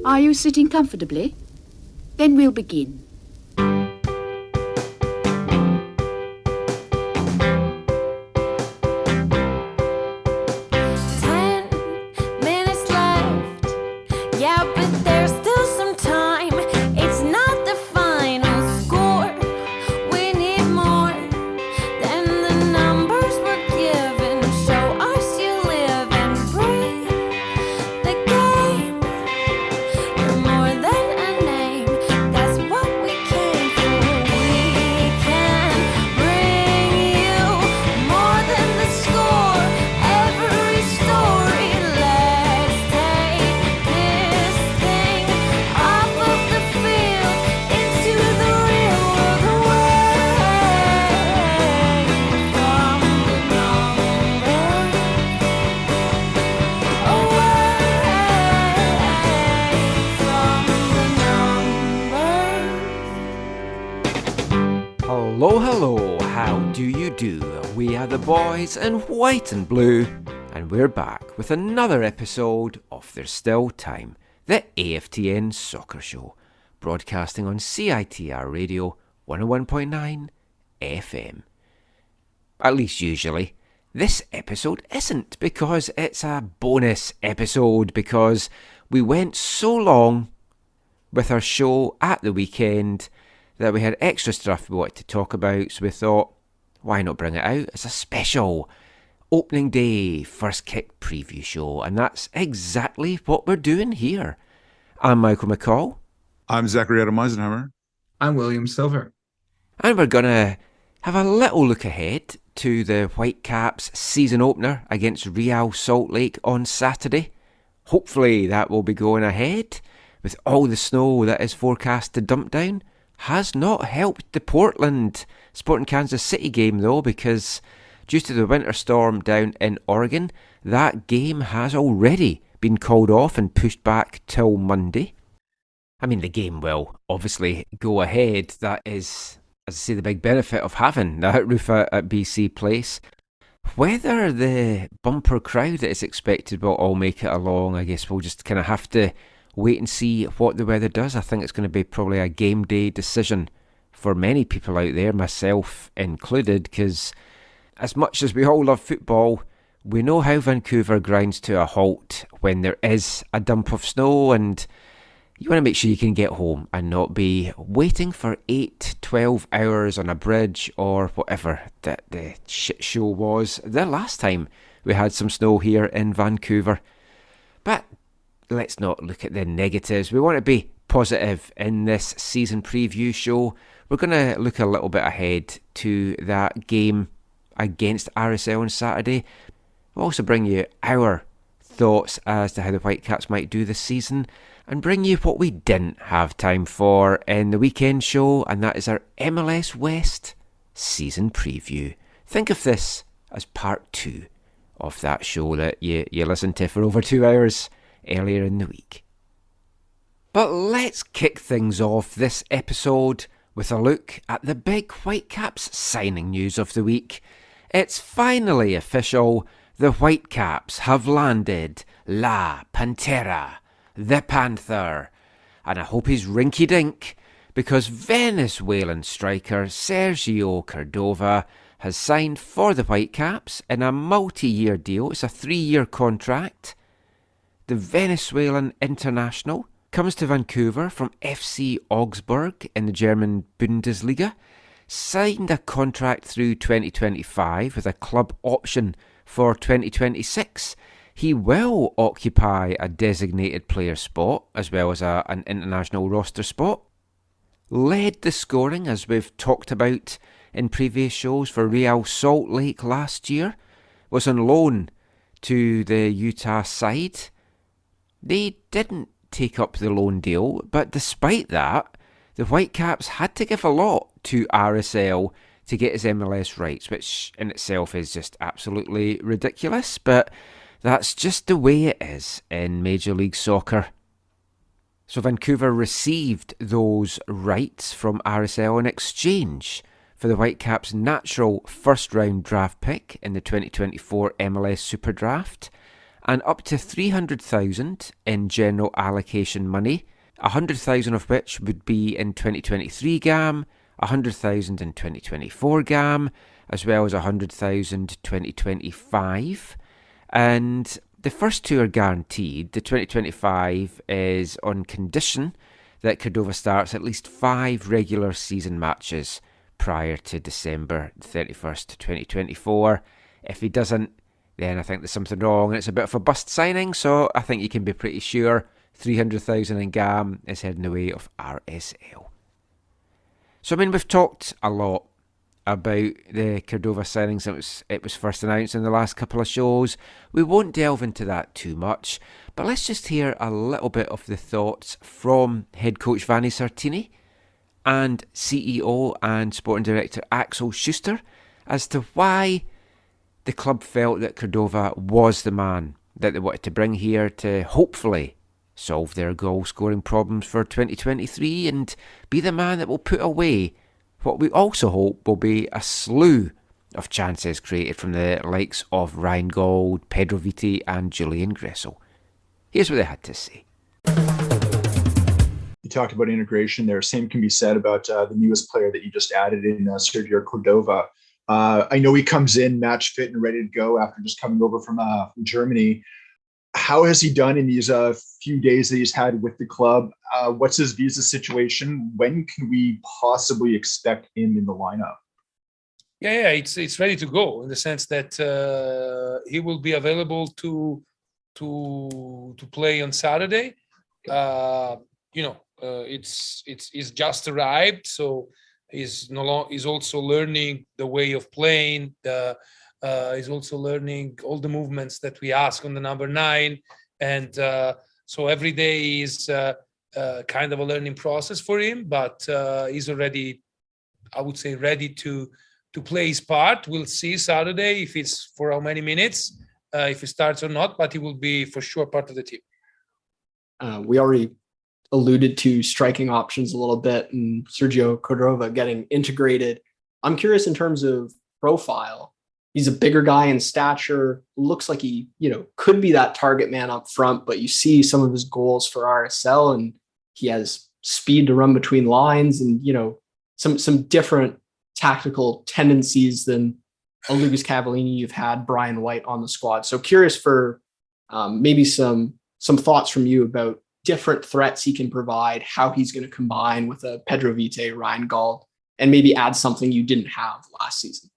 Are you sitting comfortably? Then we'll begin. 'Hello, how do you do? We are the boys in white and blue, and we're back with another episode of There's Still Time, the AFTN Soccer Show, broadcasting on CITR Radio 101.9 FM. At least usually. This episode isn't, because it's a bonus episode, because we went so long with our show at the weekend that we had extra stuff we wanted to talk about, so we thought, why not bring it out as a special opening day first kick preview show, and that's exactly what we're doing here. I'm Michael McCall. I'm Zachary Adam Eisenhammer. I'm William Silver. And we're going to have a little look ahead to the Whitecaps season opener against Real Salt Lake on Saturday. Hopefully that will be going ahead, with all the snow that is forecast to dump down. Has not helped the Portland Sporting Kansas City game though, because due to the winter storm down in Oregon, that game has already been called off and pushed back till Monday. I mean, the game will obviously go ahead. That is, as I say, the big benefit of having that roof at BC Place. Whether the bumper crowd that is expected will all make it along, I guess we'll just kind of have to wait and see what the weather does. I think it's going to be probably a game day decision for many people out there, myself included, because as much as we all love football, we know how Vancouver grinds to a halt when there is a dump of snow, and you want to make sure you can get home and not be waiting for 8-12 hours on a bridge or whatever that the shit show was the last time we had some snow here in Vancouver. But let's not look at the negatives. We want to be positive in this season preview show. We're going to look a little bit ahead to that game against RSL on Saturday. We'll also bring you our thoughts as to how the Whitecaps might do this season, and bring you what we didn't have time for in the weekend show, and that is our MLS West season preview. Think of this as part 2 of that show that you listened to for over 2 hours earlier in the week. But let's kick things off this episode with a look at the big Whitecaps signing news of the week. It's finally official. The Whitecaps have landed La Pantera, the Panther. And I hope he's rinky-dink, because Venezuelan striker Sergio Cordova has signed for the Whitecaps in a multi-year deal. It's a 3-year contract. The Venezuelan international comes to Vancouver from FC Augsburg in the German Bundesliga, signed a contract through 2025 with a club option for 2026. He will occupy a designated player spot as well as an international roster spot. Led the scoring, as we've talked about in previous shows, for Real Salt Lake last year. Was on loan to the Utah side. They didn't take up the loan deal, but despite that, the Whitecaps had to give a lot to RSL to get his MLS rights, which in itself is just absolutely ridiculous, but that's just the way it is in Major League Soccer. So Vancouver received those rights from RSL in exchange for the Whitecaps' natural first-round draft pick in the 2024 MLS Super Draft, and up to 300,000 in general allocation money, 100,000 of which would be in 2023 GAM, 100,000 in 2024 GAM, as well as 100,000 2025. And the first two are guaranteed. The 2025 is on condition that Cordova starts at least 5 regular season matches prior to December 31st, 2024. If he doesn't, then I think there's something wrong and it's a bit of a bust signing, so I think you can be pretty sure 300,000 in GAM is heading the way of RSL. So, I mean, we've talked a lot about the Cordova signings since it was first announced in the last couple of shows. We won't delve into that too much, but let's just hear a little bit of the thoughts from head coach Vanni Sartini and CEO and sporting director Axel Schuster as to why the club felt that Cordova was the man that they wanted to bring here to hopefully solve their goal-scoring problems for 2023 and be the man that will put away what we also hope will be a slew of chances created from the likes of Ryan Gauld, Pedro Viti and Julian Gressel. Here's what they had to say. You talked about integration there. Same can be said about the newest player that you just added in, Sergio Cordova. I know he comes in match fit and ready to go after just coming over from Germany. How has he done in these few days that he's had with the club? What's his visa situation? When can we possibly expect him in the lineup? Yeah, it's ready to go in the sense that he will be available to play on Saturday. It's just arrived, so he's also learning the way of playing. He's also learning all the movements that we ask on the number 9, and so every day is kind of a learning process for him. But he's already, I would say, ready to play his part. We'll see Saturday if it's for how many minutes, if he starts or not, but he will be for sure part of the team. We already alluded to striking options a little bit and Sergio Cordova getting integrated. I'm curious in terms of profile. He's a bigger guy in stature, looks like he, could be that target man up front, but you see some of his goals for RSL and he has speed to run between lines and, some different tactical tendencies than a Lucas Cavallini. You've had Brian White on the squad. So curious for maybe some thoughts from you about different threats he can provide, how he's going to combine with a Pedro Vite, Ryan Gauld, and maybe add something you didn't have last season.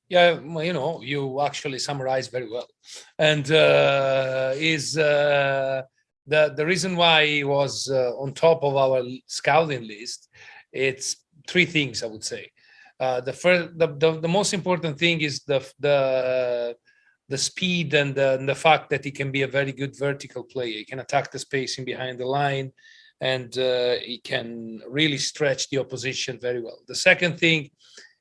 Yeah, you actually summarized very well. And the reason why he was on top of our scouting list, it's 3 things, I would say. The most important thing is the speed and the fact that he can be a very good vertical player. He can attack the spacing behind the line, and he can really stretch the opposition very well. The second thing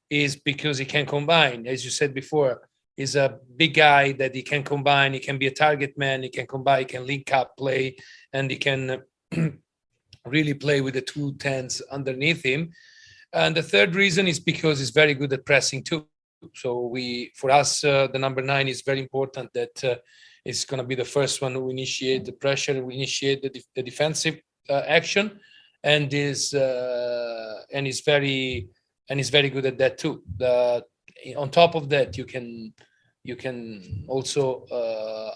is because he can combine, as you said before, he's a big guy that he can combine. He can be a target man. He can combine, he can link up play, and he can really play with the 2 10s underneath him. And the third reason is because he's very good at pressing too. So for us, the number 9 is very important that it's going to be the first one who initiate the pressure, who initiate the defensive action, and is very good at that too. On top of that, you can also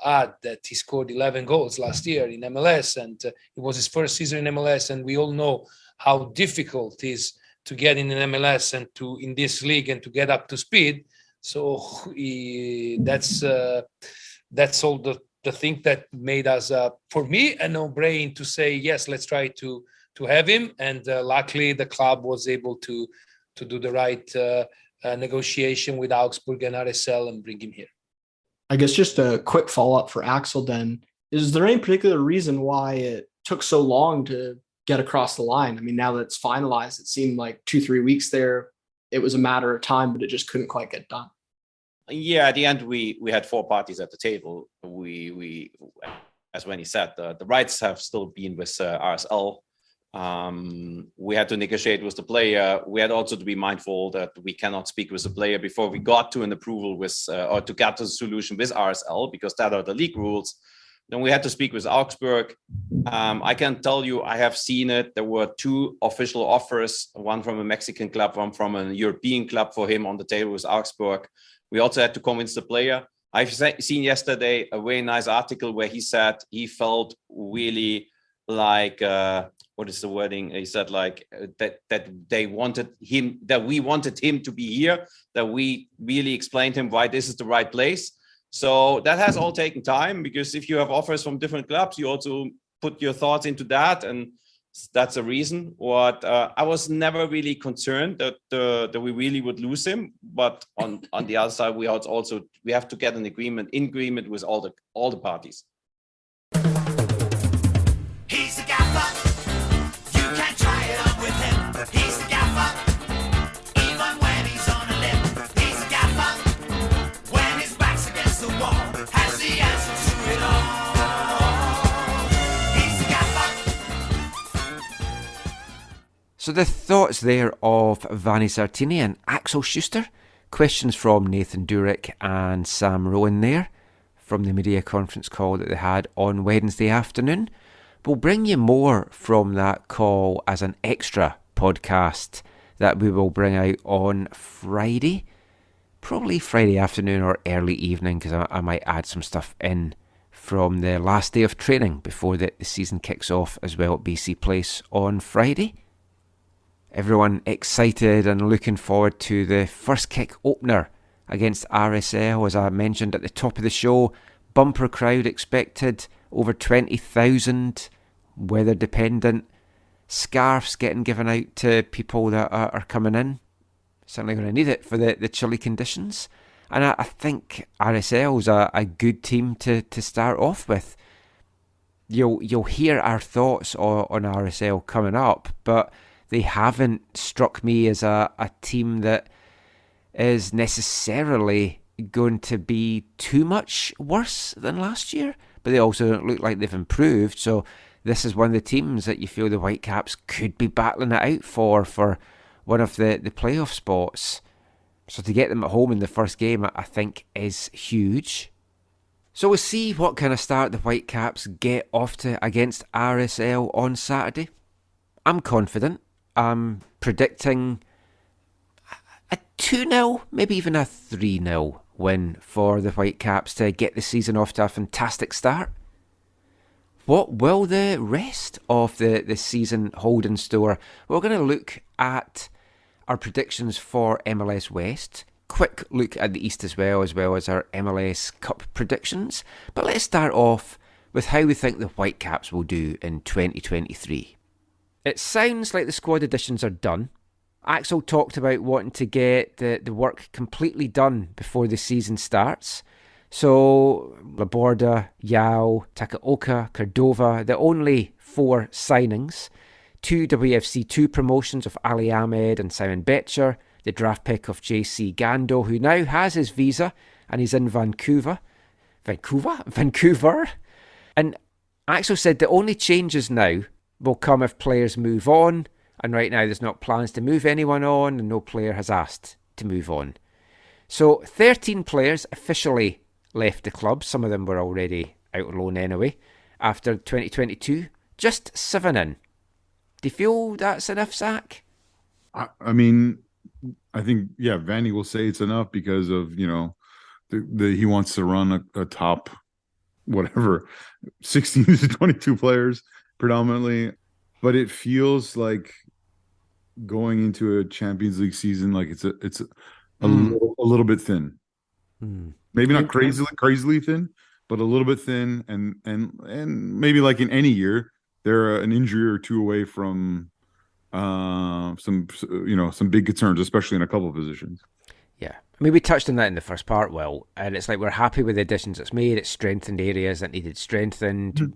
add that he scored 11 goals last year in MLS, and it was his first season in MLS, and we all know how difficult it is to get in an MLS and in this league and to get up to speed. So that's all the thing that made us, for me, a no-brainer to say yes. Let's try to have him, and luckily the club was able to do the right negotiation with Augsburg and RSL and bring him here. I guess just a quick follow-up for Axel then. Is there any particular reason why it took so long to get across the line? I mean, now that it's finalized, it seemed like 2-3 weeks there. It was a matter of time, but it just couldn't quite get done. Yeah, at the end, we had 4 parties at the table. We as Vanni said, the rights have still been with RSL. We had to negotiate with the player. We had also to be mindful that we cannot speak with the player before we got to an approval with, or to get to the solution with RSL, because that are the league rules. Then we had to speak with Augsburg. I can tell you, I have seen it. There were 2 official offers, one from a Mexican club, one from a European club for him on the table with Augsburg. We also had to convince the player. I've seen yesterday a very nice article where he said he felt really like, what is the wording? He said like that they wanted him, that we wanted him to be here, that we really explained him why this is the right place. So that has all taken time, because if you have offers from different clubs, you also put your thoughts into that, and that's a reason. What I was never really concerned that we really would lose him, but on the other side, we have to get an agreement with all the parties. He's the gaffer. You can't try it on with him. He's the gaffer. Even when he's on a limb. He's the gaffer. When his back's against the wall, has the answer to it all. He's the gaffer. So the thoughts there of Vanni Sartini and Axel Schuster. Questions from Nathan Durick and Sam Rowan there from the media conference call that they had on Wednesday afternoon. We'll bring you more from that call as an extra podcast that we will bring out on Friday. Probably Friday afternoon or early evening, because I might add some stuff in from the last day of training before the season kicks off as well at BC Place on Friday. Everyone excited and looking forward to the first kick opener against RSL. As I mentioned at the top of the show, bumper crowd expected, over 20,000, weather dependent, scarves getting given out to people that are coming in. Certainly going to need it for the chilly conditions. And I think RSL's a good team to start off with. You'll hear our thoughts on RSL coming up, but they haven't struck me as a team that is necessarily going to be too much worse than last year, but they also don't look like they've improved. So this is one of the teams that you feel the Whitecaps could be battling it out for one of the playoff spots. So to get them at home in the first game, I think is huge. So we'll see what kind of start the Whitecaps get off to against RSL on Saturday. I'm confident. I'm predicting a 2-0, maybe even a 3-0 win for the Whitecaps to get the season off to a fantastic start. What will the rest of the season hold in store? We're going to look at our predictions for MLS West. Quick look at the East as well as our MLS Cup predictions. But let's start off with how we think the Whitecaps will do in 2023. It sounds like the squad additions are done. Axel talked about wanting to get the work completely done before the season starts. So, Laborda, Yao, Takaoka, Cordova, the only 4 signings. 2 WFC2 promotions of Ali Ahmed and Simon Betcher. The draft pick of JC Gando, who now has his visa and he's in Vancouver. And Axel said the only changes now will come if players move on, and right now there's not plans to move anyone on, and no player has asked to move on. So 13 players officially left the club. Some of them were already out on loan anyway after 2022. Just 7 in. Do you feel that's enough, Zach? I mean, I think, yeah, Vanni will say it's enough because of, he wants to run a top, whatever, 16 to 22 players predominantly. But it feels like going into a Champions League season, like it's a little bit thin. Maybe not crazily thin, but a little bit thin. And maybe like in any year, they're an injury or 2 away from some big concerns, especially in a couple of positions. Yeah. I mean, we touched on that in the first part, Will, and it's like we're happy with the additions it's made. It's strengthened areas that needed strengthened.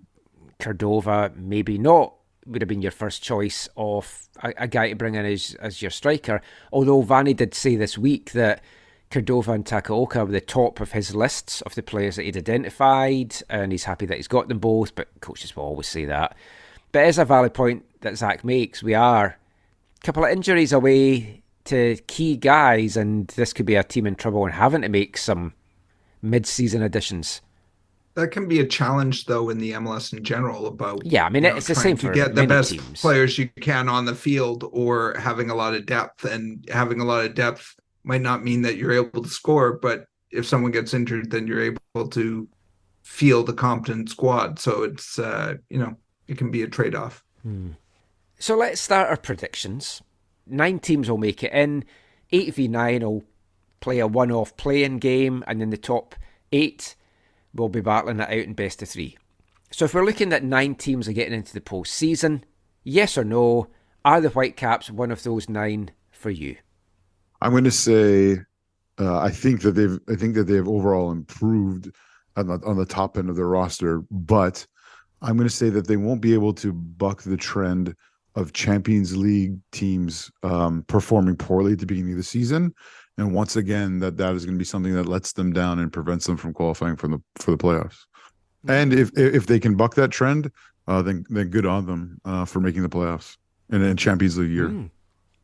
Cordova, maybe not, would have been your first choice of a guy to bring in as your striker. Although Vanni did say this week that Cordova and Takaoka were the top of his lists of the players that he'd identified, and he's happy that he's got them both, but coaches will always say that. But it is a valid point that Zach makes. We are a couple of injuries away to key guys, and this could be a team in trouble and having to make some mid-season additions. That can be a challenge, though, in the MLS in general about it's the same to for get the many best teams. players you can on the field, or having a lot of depth. And having a lot of depth might not mean that you're able to score, but if someone gets injured, then you're able to field a competent squad. So it's it can be a trade-off. So let's start our predictions. 9 teams will make it in. 8v9 will play a one-off play-in game, and then the top 8 will be battling it out in best of 3. So if we're looking at 9 teams are getting into the postseason, yes or no, are the Whitecaps one of those 9 for you? I'm going to say I think that they've overall improved on the top end of their roster, but I'm going to say that they won't be able to buck the trend of Champions League teams performing poorly at the beginning of the season. And once again, that is going to be something that lets them down and prevents them from qualifying for the playoffs. And if they can buck that trend, then good on them for making the playoffs in Champions League year.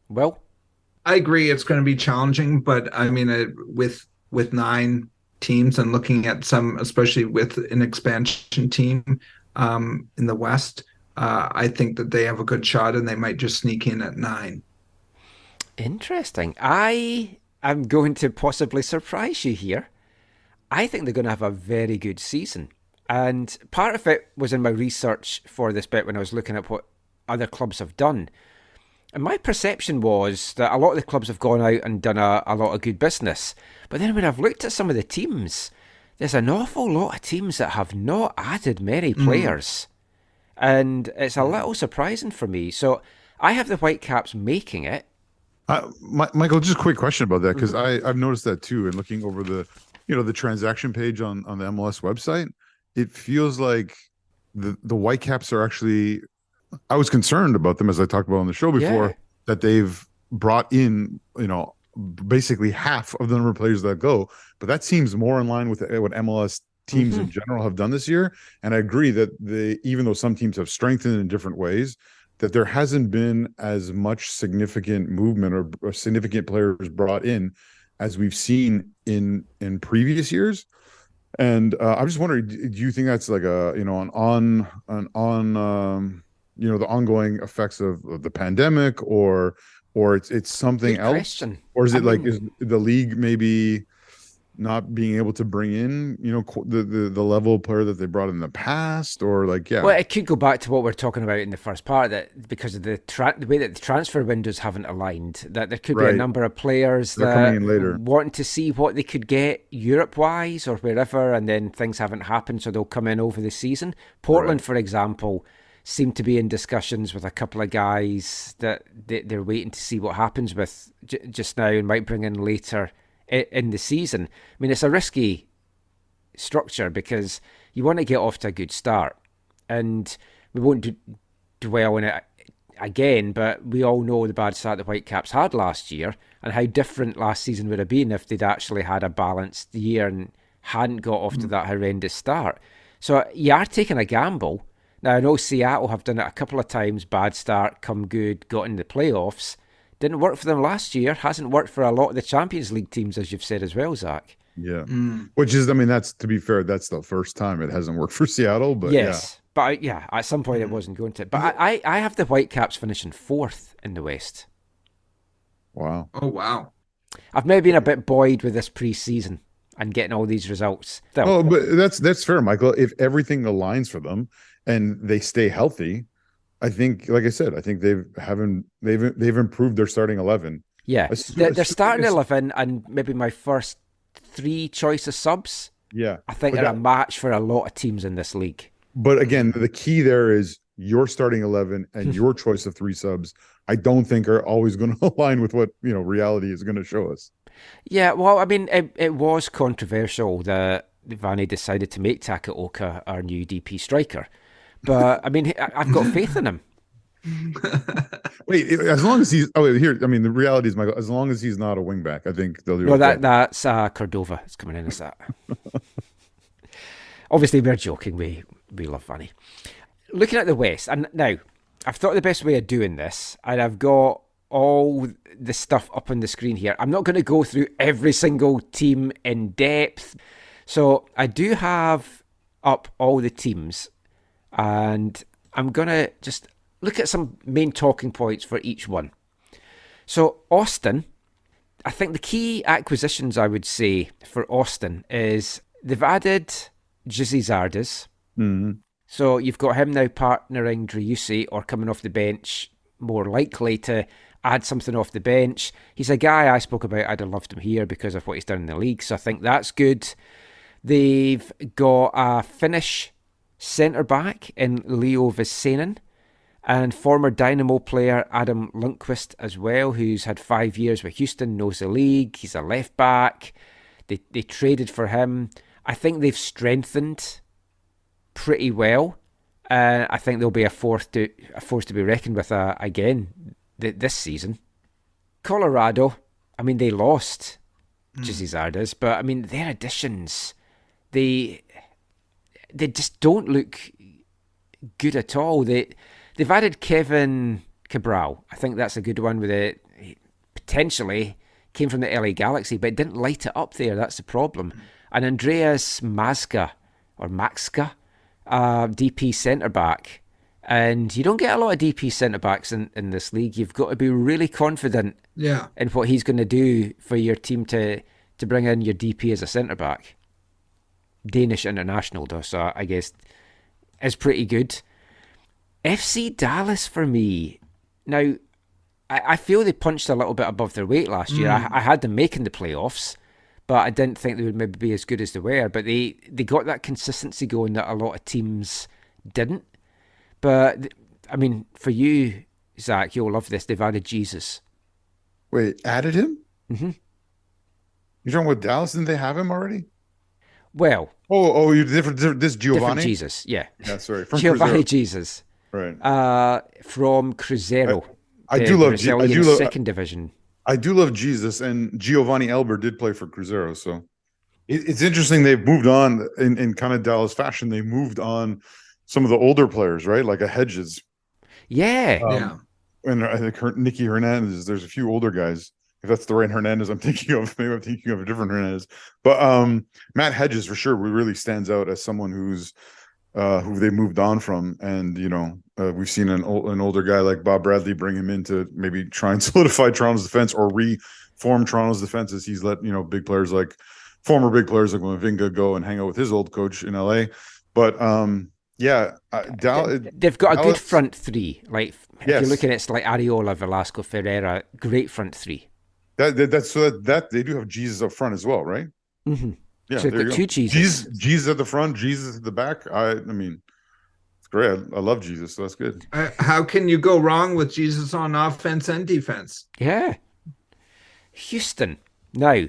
Well, I agree. It's going to be challenging, but I mean, with 9 teams and looking at some, especially with an expansion team in the West, I think that they have a good shot and they might just sneak in at 9. Interesting. I'm going to possibly surprise you here. I think they're going to have a very good season. And part of it was in my research for this bit when I was looking at what other clubs have done. And my perception was that a lot of the clubs have gone out and done a lot of good business. But then when I've looked at some of the teams, there's an awful lot of teams that have not added many players. And it's a little surprising for me. So I have the Whitecaps making it. Michael, just a quick question about that, because I've noticed that too. And looking over the transaction page on the MLS website, it feels like the Whitecaps are actually. I was concerned about them, as I talked about on the show before, that they've brought in basically half of the number of players that go. But that seems more in line with what MLS teams in general have done this year. And I agree that even though some teams have strengthened in different ways, that there hasn't been as much significant movement or significant players brought in as we've seen in previous years. And I'm just wondering, do you think that's like the ongoing effects of the pandemic, or it's something Good else? question. Or is it is the league maybe not being able to bring in the level of player that they brought in the past, or Well, it could go back to what we are talking about in the first part, that because of the way that the transfer windows haven't aligned, that there could be a number of players They're coming in later, wanting to see what they could get Europe-wise or wherever, and then things haven't happened, so they'll come in over the season. Portland, for example, seem to be in discussions with a couple of guys that they're waiting to see what happens with just now and might bring in later in the season. I mean, it's a risky structure because you want to get off to a good start, and we won't dwell on it again, but we all know the bad start the Whitecaps had last year and how different last season would have been if they'd actually had a balanced year and hadn't got off to that horrendous start. So you are taking a gamble. Now, I know Seattle have done it a couple of times, bad start, come good, got in the playoffs. Didn't work for them last year, hasn't worked for a lot of the Champions League teams, as you've said as well, Zach. Yeah. Which is, that's, to be fair, that's the first time it hasn't worked for Seattle, but yes. But at some point it wasn't going to. But I have the Whitecaps finishing 4th in the West. Wow. Oh, wow. I've maybe been a bit buoyed with this pre-season and getting all these results. Oh, but that's fair, Michael. If everything aligns for them and they stay healthy, I think, like I said, I think they've improved their starting 11. Yeah, they're starting 11, and maybe my first 3 choice of subs. Yeah, I think they're a match for a lot of teams in this league. But again, the key there is your starting 11 and your choice of 3 subs. I don't think are always going to align with what reality is going to show us. Yeah, well, I mean, it was controversial that Vanni decided to make Takaoka our new DP striker. But, I mean, I've got faith in him. Wait, as long as he's... the reality is, Michael, as long as he's not a wingback, I think they'll do it. Well, that's Cordova. It's coming in as that. Obviously, we're joking. We love Vanni. Looking at the West, and now, I've thought the best way of doing this, and I've got all the stuff up on the screen here. I'm not going to go through every single team in depth. So I do have up all the teams, and I'm going to just look at some main talking points for each one. So Austin, I think the key acquisitions I would say for Austin is they've added Jizzy Zardes. Mm-hmm. So you've got him now partnering Driussi or coming off the bench, more likely to add something off the bench. He's a guy I spoke about. I'd have loved him here because of what he's done in the league. So I think that's good. They've got a Finnish centre-back in Leo Vessanen and former Dynamo player Adam Lundqvist as well, who's had 5 years with Houston, knows the league. He's a left-back. They traded for him. I think they've strengthened pretty well. I think they'll be a force to be reckoned with again this season. Colorado, I mean, they lost Jizzy Zardes, but I mean, their additions, they just don't look good at all. They've added Kevin Cabral. I think that's a good one with it. Potentially came from the LA Galaxy, but it didn't light it up there. That's the problem. And Andreas Maxka, DP centre-back. And you don't get a lot of DP centre-backs in this league. You've got to be really confident in what he's going to do for your team to bring in your DP as a centre-back. Danish international, though, so I guess is pretty good. FC Dallas for me. Now, I feel they punched a little bit above their weight last year. I had them making the playoffs, but I didn't think they would maybe be as good as they were. But they got that consistency going that a lot of teams didn't. But, I mean, for you, Zach, you'll love this. They've added Jesus. Wait, added him? Mm-hmm. You're talking about Dallas? Didn't they have him already? Well. You're different. This Giovanni? Different Jesus, yeah. Yeah, sorry. From Giovanni Cruzeiro. Jesus. Right. From Cruzeiro. I do love Brazilian second division. I do love Jesus, and Giovanni Elber did play for Cruzeiro, so it's interesting. They've moved on in kind of Dallas fashion. They moved on some of the older players, right? Like a Hedges. Yeah. And I think Nicky Hernandez. There's a few older guys. If that's the right Hernandez I'm thinking of, maybe I'm thinking of a different Hernandez. But Matt Hedges for sure really stands out as someone who's who they moved on from, and we've seen an older guy like Bob Bradley bring him in to maybe try and solidify Toronto's defense or reform Toronto's defense as he's let former big players like Mavinga go and hang out with his old coach in LA. But they've got a good front three. Like if you're looking at it's like Areola, Velasco, Ferreira, great front three. That they do have Jesus up front as well, right? Mm-hmm. Yeah, so they've got two Jesus. Jesus at the front, Jesus at the back. I mean, it's great. I love Jesus, so that's good. How can you go wrong with Jesus on offense and defense? Yeah. Houston. Now,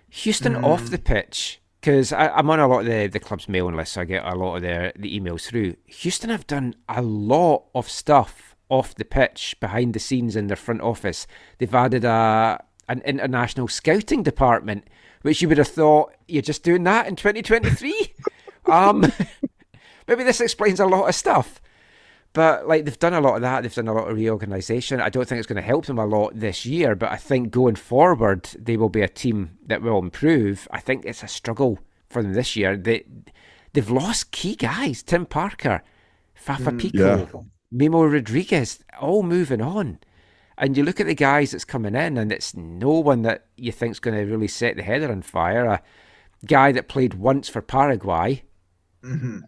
Houston off the pitch, because I'm on a lot of the club's mailing list, so I get a lot of the emails through. Houston have done a lot of stuff off the pitch, behind the scenes in their front office. They've added an international scouting department, which you would have thought you're just doing that in 2023. Maybe this explains a lot of stuff. But like they've done a lot of that. They've done a lot of reorganisation. I don't think it's going to help them a lot this year, but I think going forward, they will be a team that will improve. I think it's a struggle for them this year. They've lost key guys. Tim Parker, Fafa Pico, Memo Rodriguez, all moving on. And you look at the guys that's coming in, and it's no one that you think's going to really set the header on fire. A guy that played once for Paraguay. Mm-hmm.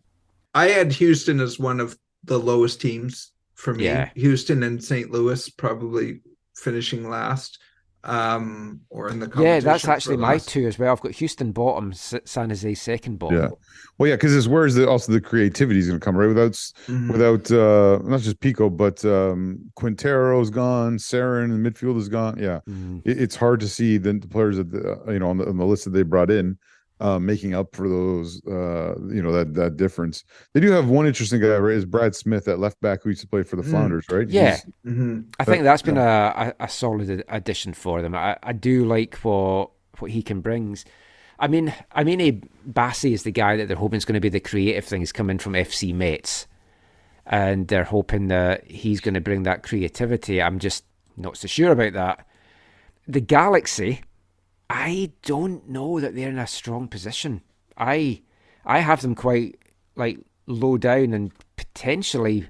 I had Houston as one of the lowest teams for me. Yeah. Houston and St. Louis probably finishing last, or in the competition. Yeah, that's actually my two as well. I've got Houston bottom, San Jose second bottom. Yeah. Well, yeah, because it's where's also the creativity is going to come, right? Without not just Pico, but Quintero's gone, Sarin in the midfield is gone. Yeah, it's hard to see the players that on the list that they brought in making up for those that difference. They do have one interesting guy, right? Is Brad Smith at left back who used to play for the Flounders, right? Yeah, I think that's been a solid addition for them. I do like what he can bring. I mean, Bassi is the guy that they're hoping is going to be the creative things coming from FC Metz. and they're hoping that he's going to bring that creativity. I'm just not so sure about that. The Galaxy, I don't know that they're in a strong position. I have them quite like low down, and potentially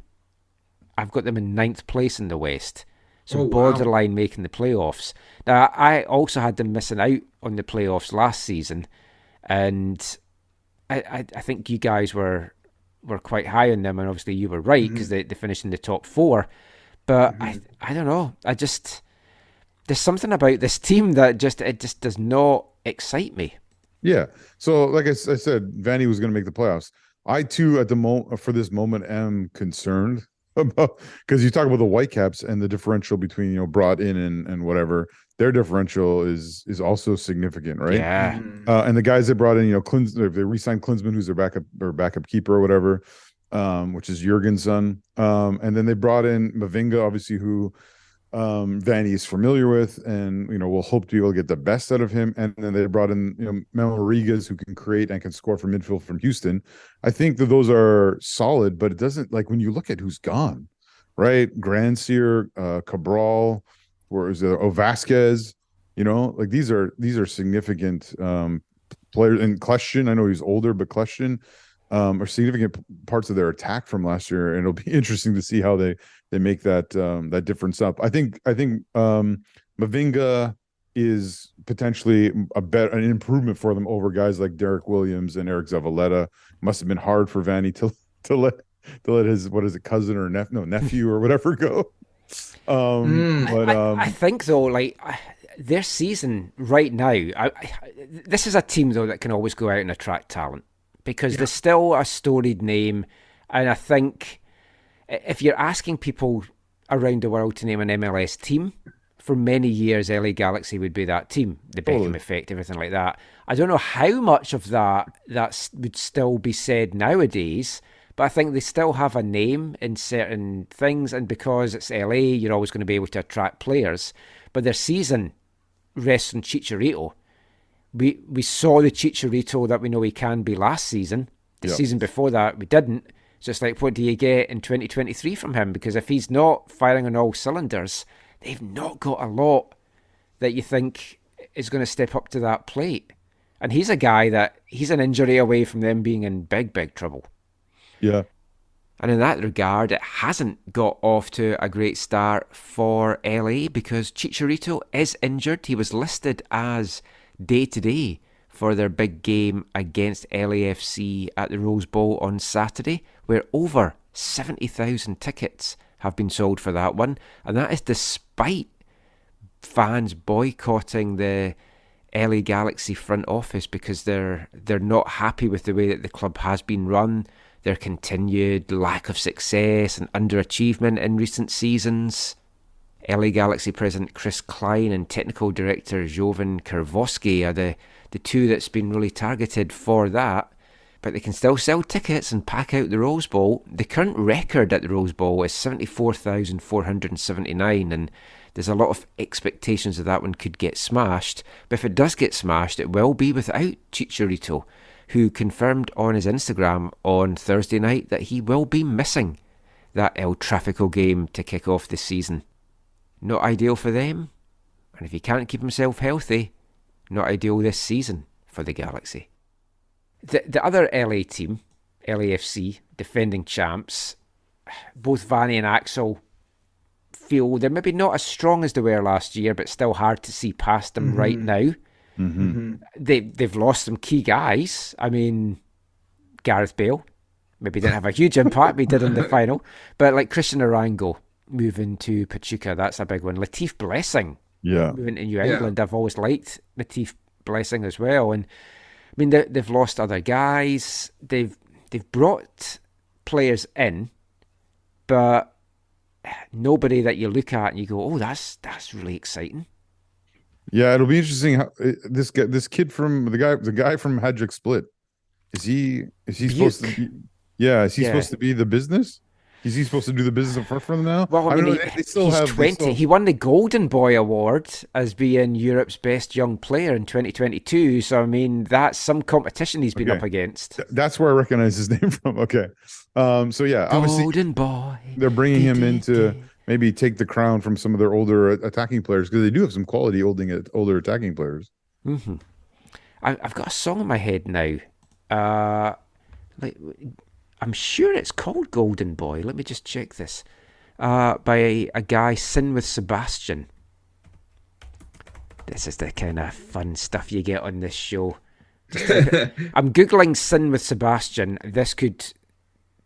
I've got them in 9th place in the West. So borderline making the playoffs. Now, I also had them missing out on the playoffs last season, and I think you guys were quite high on them, and obviously you were right because they finished in the top 4. But I don't know. There's something about this team that just does not excite me. Yeah. So, like I said, Vanni was going to make the playoffs. I too, at the moment, for this moment, am concerned about, because you talk about the Whitecaps and the differential between brought in and whatever. Their differential is also significant, right? Yeah. And the guys they brought in, they re-signed Klinsmann, who's their backup keeper or whatever, which is Jurgen's son. And then they brought in Mavinga, obviously, who Vanni is familiar with, and we'll hope to be able to get the best out of him. And then they brought in Memo Rodriguez, who can create and can score from midfield from Houston. I think that those are solid, but it doesn't, like, when you look at who's gone, right? Grandsir, Cabral, or is it Vasquez? Like these are significant players. And Kleshtin, I know he's older, but Kleshtin are significant parts of their attack from last year, and it'll be interesting to see how they make that difference up. I think Mavinga is potentially an improvement for them over guys like Derek Williams and Eric Zavaleta. Must have been hard for Vanni to let his cousin or nephew or whatever go. I think though, like their season right now, this is a team though that can always go out and attract talent, because there's still a storied name. And I think if you're asking people around the world to name an MLS team, for many years LA Galaxy would be that team, the Beckham effect, everything like that. I don't know how much of that would still be said nowadays, but I think they still have a name in certain things, and because it's LA, you're always going to be able to attract players. But their season rests on Chicharito. We saw the Chicharito that we know he can be last season. The season before that, we didn't. So it's like, what do you get in 2023 from him? Because if he's not firing on all cylinders, they've not got a lot that you think is going to step up to that plate. And he's a guy that he's an injury away from them being in big, big trouble. Yeah. And in that regard, it hasn't got off to a great start for LA because Chicharito is injured. He was listed as day-to-day for their big game against LAFC at the Rose Bowl on Saturday, where over 70,000 tickets have been sold for that one. And that is despite fans boycotting the LA Galaxy front office because they're not happy with the way that the club has been run, their continued lack of success and underachievement in recent seasons. LA Galaxy president Chris Klein and technical director Jovan Karwoski are the two that's been really targeted for that. But they can still sell tickets and pack out the Rose Bowl. The current record at the Rose Bowl is 74,479, and there's a lot of expectations that one could get smashed. But if it does get smashed, it will be without Chicharito, who confirmed on his Instagram on Thursday night that he will be missing that El Tráfico game to kick off the season. Not ideal for them, and if he can't keep himself healthy, not ideal this season for the Galaxy. The other LA team, LAFC, defending champs, both Vanni and Axel feel they're maybe not as strong as they were last year, but still hard to see past them right now. They've lost some key guys. I mean, Gareth Bale maybe didn't have a huge impact, but he did in the final. But like Christian Arango moving to Pachuca, that's a big one. Latif Blessing moving to New England. I've always liked Latif Blessing as well. And I mean, they've lost other guys. They've brought players in, but nobody that you look at and you go, oh, that's really exciting. Yeah, it'll be interesting how this kid from the guy from Hadrick Split, is he supposed to be? Yeah, is he supposed to be the business? Is he supposed to do the business up front for them now? Well, I mean, they still he's have 20. He won the Golden Boy Award as being Europe's best young player in 2022. So, I mean, that's some competition he's been up against. That's where I recognize his name from. Okay. So, yeah, obviously Golden Boy. they're bringing him in to maybe take the crown from some of their older attacking players, because they do have some quality older attacking players. Mm-hmm. I've got a song in my head now. I'm sure it's called Golden Boy. Let me just check this. By a guy, Sin with Sebastian. This is the kind of fun stuff you get on this show. I'm Googling Sin with Sebastian. This could...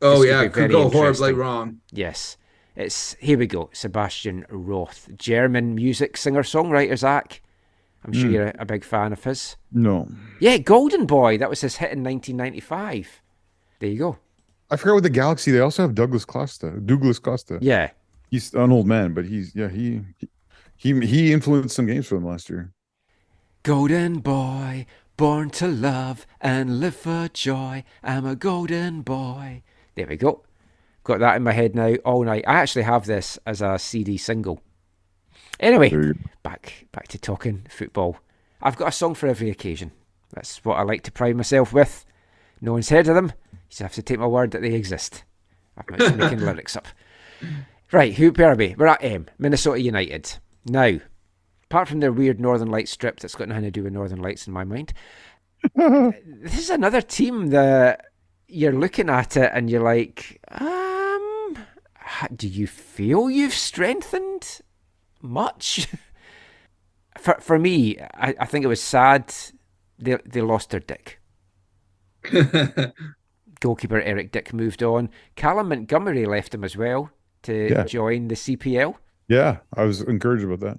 could go horribly wrong. Yes. Here we go. Sebastian Roth. German music singer-songwriter, Zach. I'm sure you're a big fan of his. No. Yeah, Golden Boy. That was his hit in 1995. There you go. I forgot with the Galaxy, they also have Douglas Costa. Yeah. He's an old man, but he influenced some games for them last year. Golden boy, born to love and live for joy. I'm a golden boy. There we go. Got that in my head now all night. I actually have this as a CD single. Anyway, back to talking football. I've got a song for every occasion. That's what I like to pride myself with. No one's heard of them. You just have to take my word that they exist. I'm not just making lyrics up. Right, where are we? We're at M, Minnesota United. Now, apart from their weird Northern Lights strip that's got nothing to do with Northern Lights in my mind, this is another team that you're looking at it and you're like, do you feel you've strengthened much? For me, I think it was sad they lost their Dick. Goalkeeper Eric Dick moved on. Callum Montgomery left him as well to join the CPL. Yeah, I was encouraged about that.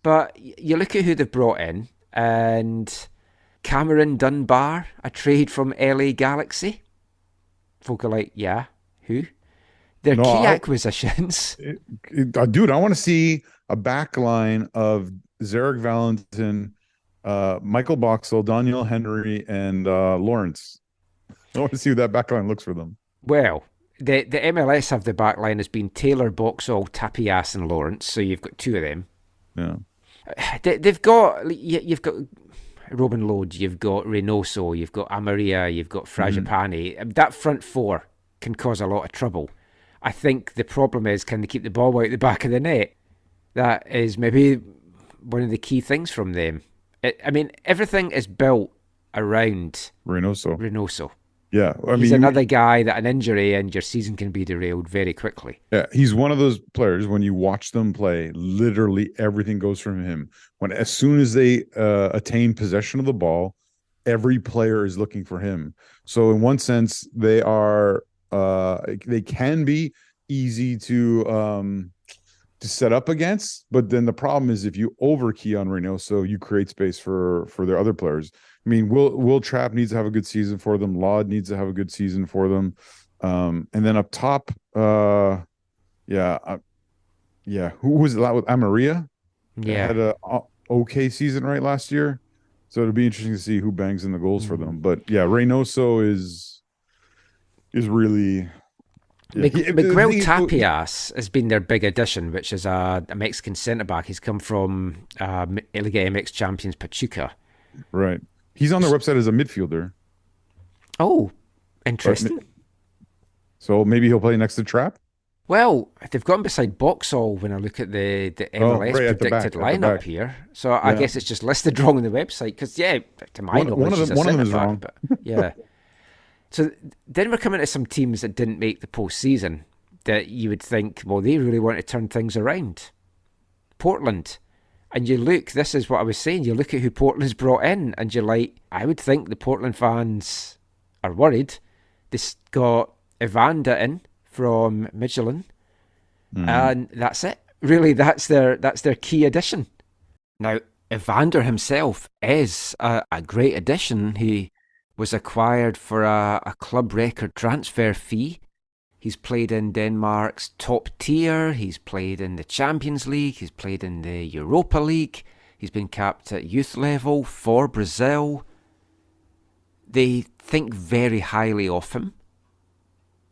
But you look at who they've brought in, and Cameron Dunbar, a trade from LA Galaxy. Folk are like, yeah, who? Their key acquisitions. Dude, I want to see a back line of Zarek Valentin, Michael Boxall, Daniel Henry, and Lawrence. I want to see what that back line looks for them. Well, the MLS have the back line as being Taylor, Boxall, Tapias, and Lawrence, so you've got two of them. Yeah. You've got Robin Lode, you've got Reynoso, you've got Amaria, you've got Fragipani. That front four can cause a lot of trouble. I think the problem is, can they keep the ball out the back of the net? That is maybe one of the key things from them. Everything is built around Reynoso. Yeah, he's another guy that an injury and your season can be derailed very quickly. Yeah, he's one of those players, when you watch them play, literally everything goes from him. As soon as they attain possession of the ball, every player is looking for him. So in one sense, they can be easy to set up against, but then the problem is if you overkey on Reynoso, you create space for their other players. I mean, Will Trapp needs to have a good season for them. Laud needs to have a good season for them. And then up top, who was it with Amaria? Yeah. Had a okay season right last year. So it'll be interesting to see who bangs in the goals for them. But yeah, Reynoso is really... Miguel Tapias has been their big addition, which is a Mexican centre-back. He's come from Liga MX champions Pachuca. Right. He's on their website as a midfielder. Oh, interesting. So maybe he'll play next to Trapp? Well, they've got him beside Boxall when I look at the MLS predicted lineup here. So I guess it's just listed wrong on the website because, to my knowledge, one of them is wrong. But, yeah. So then we're coming to some teams that didn't make the postseason that you would think, well, they really want to turn things around. Portland. And you look, this is what I was saying, you look at who Portland's brought in and you're like, I would think the Portland fans are worried. They got Evander in from Midtjylland and that's it. Really, that's their key addition. Now, Evander himself is a great addition. He was acquired for a club record transfer fee. He's played in Denmark's top tier. He's played in the Champions League. He's played in the Europa League. He's been capped at youth level for Brazil. They think very highly of him.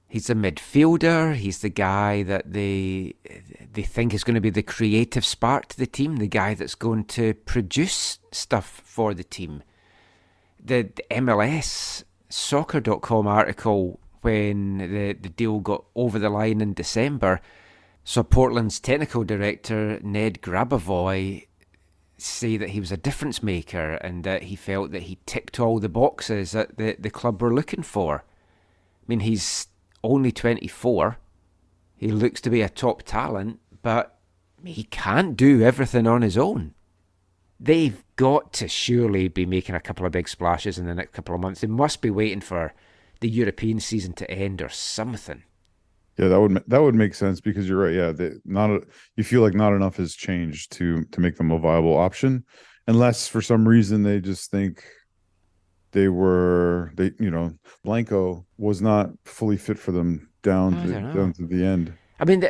He's a midfielder. He's the guy that they think is going to be the creative spark to the team, the guy that's going to produce stuff for the team. The MLS Soccer.com article, when the deal got over the line in December, saw Portland's technical director, Ned Grabavoy, say that he was a difference maker and that he felt that he ticked all the boxes that the club were looking for. I mean, he's only 24. He looks to be a top talent, but he can't do everything on his own. They've got to surely be making a couple of big splashes in the next couple of months. They must be waiting for the European season to end or something. Yeah, that would make sense, because you're right. Yeah, you feel like not enough has changed to make them a viable option, unless for some reason they just think Blanco was not fully fit for them down to the end. I mean,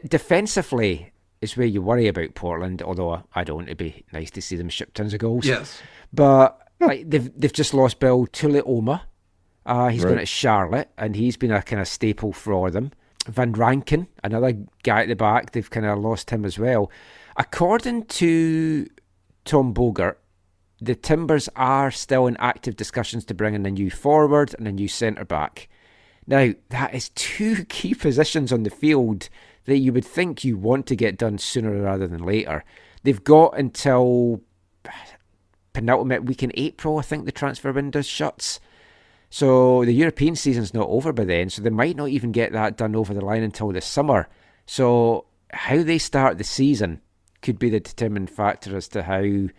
defensively is where you worry about Portland, although I don't. It'd be nice to see them ship tons of goals. Yes. But like they've just lost Bill Tulioma. He's Right. gone to Charlotte, and he's been a kind of staple for them. Van Rankin, another guy at the back, they've kind of lost him as well. According to Tom Bogert, the Timbers are still in active discussions to bring in a new forward and a new centre-back. Now, that is two key positions on the field that you would think you want to get done sooner rather than later. They've got until penultimate week in April, I think the transfer window shuts. So the European season's not over by then, so they might not even get that done over the line until the summer. So how they start the season could be the determining factor as to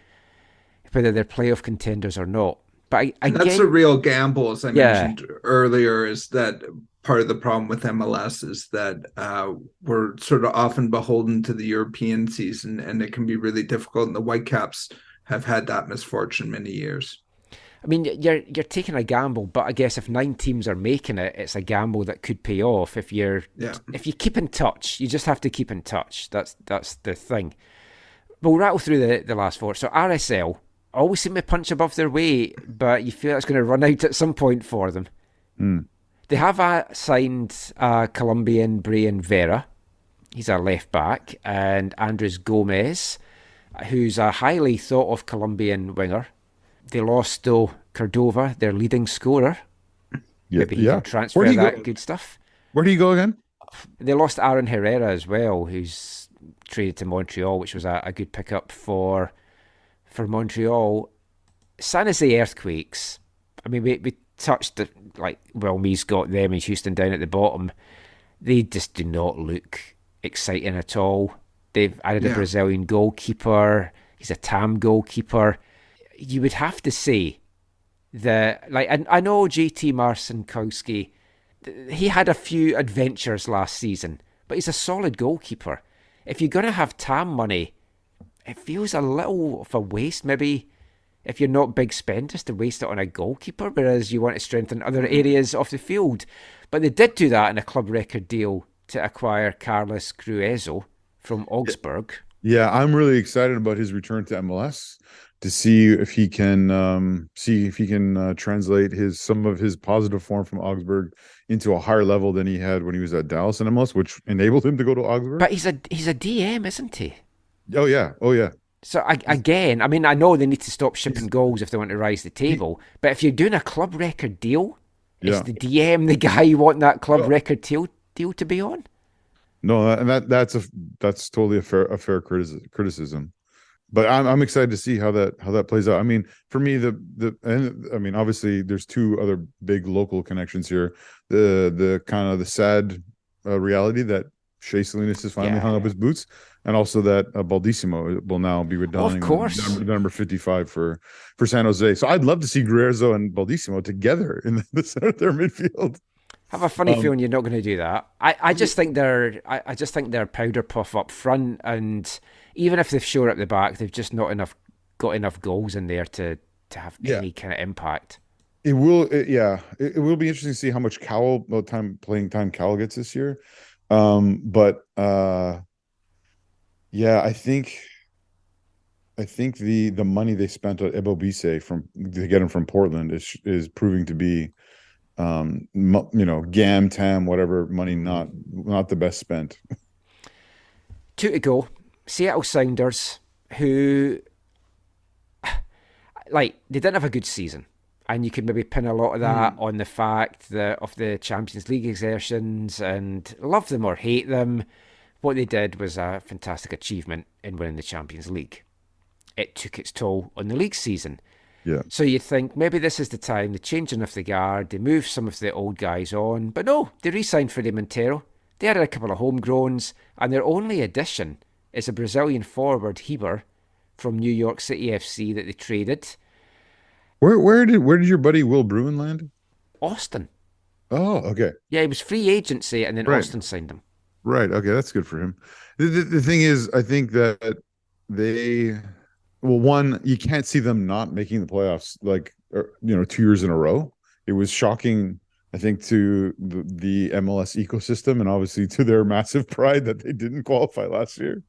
whether they're playoff contenders or not. But again, that's a real gamble, as I mentioned earlier, is that part of the problem with MLS is that we're sort of often beholden to the European season, and it can be really difficult. And the Whitecaps have had that misfortune many years. I mean, you're taking a gamble, but I guess if 9 teams are making it, it's a gamble that could pay off if you keep in touch. You just have to keep in touch. That's the thing. We'll rattle through the last 4. So RSL always seem to punch above their weight, but you feel it's going to run out at some point for them. They have signed Colombian Brian Vera. He's a left back, and Andres Gomez, who's a highly thought of Colombian winger. They lost, though, Cordova, their leading scorer. Maybe he can transfer that good stuff. Where do you go again? They lost Aaron Herrera as well, who's traded to Montreal, which was a good pickup for Montreal. San Jose Earthquakes. I mean, we touched, Me's got them and Houston down at the bottom. They just do not look exciting at all. They've added a Brazilian goalkeeper. He's a TAM goalkeeper. You would have to say that, I know JT Marcinkowski, he had a few adventures last season, but he's a solid goalkeeper. If you're going to have TAM money, it feels a little of a waste, maybe, if you're not big spenders, to waste it on a goalkeeper, whereas you want to strengthen other areas of the field. But they did do that in a club record deal to acquire Carlos Gruezo from Augsburg. Yeah, I'm really excited about his return to MLS, to see if he can translate some of his positive form from Augsburg into a higher level than he had when he was at Dallas in MLS, which enabled him to go to Augsburg. But he's a DM, isn't he? Oh yeah. So again, I mean, I know they need to stop shipping goals if they want to rise the table, but if you're doing a club record deal, is the DM the guy you want that club record deal to be on? No, and that's totally a fair criticism. But I'm excited to see how that plays out. I mean, for me, obviously there's 2 other big local connections here. The kind of the sad reality that Shea Salinas has finally hung up his boots, and also that Baldissimo will now be redonning, of course, number 55 for San Jose. So I'd love to see Gruezo and Baldissimo together in the center of their midfield. I have a funny feeling you're not going to do that. I just think they're powder puff up front, and even if they've shored up the back, they've just not got enough goals in there to have any kind of impact. It will be interesting to see how much playing time Cowell gets this year. I think the money they spent on Ebo Bise to get him from Portland is proving to be Gam, Tam, whatever money, not the best spent. 2 to go. Seattle Sounders, who, they didn't have a good season. And you could maybe pin a lot of that on the fact of the Champions League exertions, and love them or hate them. What they did was a fantastic achievement in winning the Champions League. It took its toll on the league season. Yeah. So you think maybe this is the time, the changing of the guard, they move some of the old guys on. But no, they re-signed Freddie Montero. They added a couple of homegrowns, and their only addition is a Brazilian forward, Heber, from New York City FC that they traded. Where did your buddy Will Bruin land? Austin. Oh, okay. Yeah, he was free agency, and then Right. Austin signed him. Right. Okay, that's good for him. The thing is, I think that one, you can't see them not making the playoffs 2 years in a row. It was shocking, I think, to the MLS ecosystem, and obviously to their massive pride that they didn't qualify last year.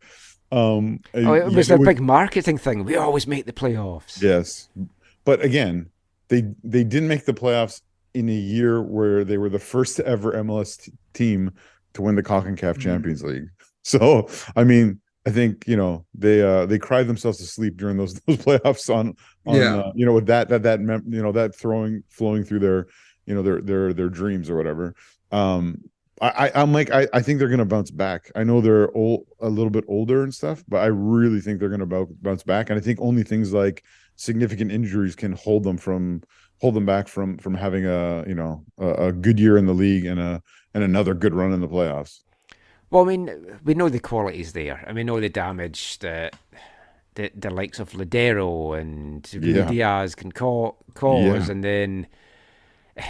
It was a big marketing thing. We always make the playoffs. Yes. But again, they didn't make the playoffs in a year where they were the first ever MLS team to win the CONCACAF Champions League. So, I mean, I think, they cried themselves to sleep during those playoffs on with that flowing through their dreams or whatever. I think they're going to bounce back. I know they're a little bit older and stuff, but I really think they're going to bounce back. And I think only things like significant injuries can hold them back from having a good year in the league and another good run in the playoffs. Well, I mean, we know the quality's there, and we know the damage that the likes of Ladero and Diaz can cause. Yeah. And then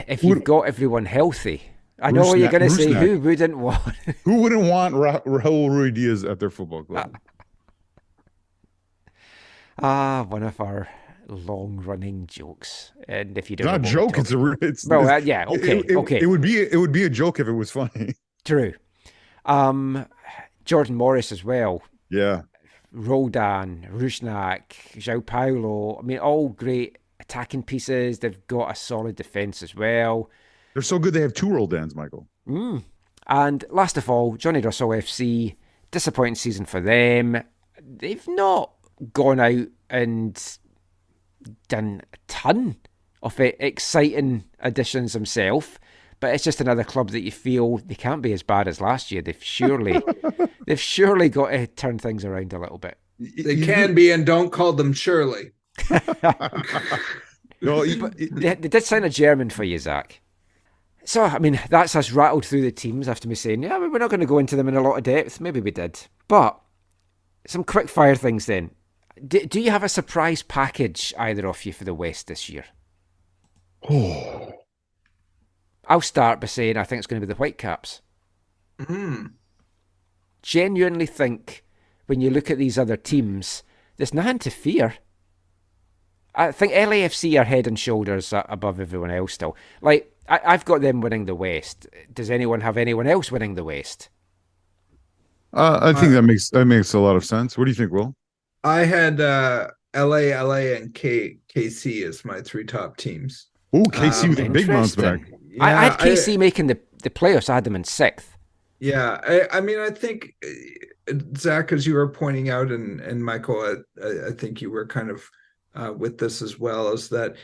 if you've got everyone healthy, I know what you're going to say. Who wouldn't want? Who wouldn't want Raul Ruiz Diaz at their football club? One of our long-running jokes. And if you don't, not a joke. Okay. It would be a joke if it was funny. True. Jordan Morris as well. Yeah. Roldan, Rusnak, João Paulo. I mean, all great attacking pieces. They've got a solid defence as well. They're so good they have 2 Roldans, Michael. And last of all, Johnny Russell FC. Disappointing season for them. They've not gone out and done a ton of exciting additions themselves. But it's just another club that you feel they can't be as bad as last year. They've surely got to turn things around a little bit. They can be, and don't call them Shirley. No, they did sign a German for you, Zach. So, I mean, that's us rattled through the teams after me saying, yeah, we're not going to go into them in a lot of depth. Maybe we did. But some quick fire things then. Do you have a surprise package, either of you, for the West this year? Oh. I'll start by saying I think it's going to be the Whitecaps. Genuinely think when you look at these other teams, there's nothing to fear. I think LAFC are head and shoulders above everyone else still. I've got them winning the West. Does anyone have anyone else winning the West? I think that makes a lot of sense. What do you think, Will? I had LA, and KC as my 3 top teams. Oh, KC with a big bounce back. Yeah, I had KC making the playoffs. I had them in 6th. Yeah, I mean, I think, Zach, as you were pointing out, and Michael, I think you were kind of with this as well, is that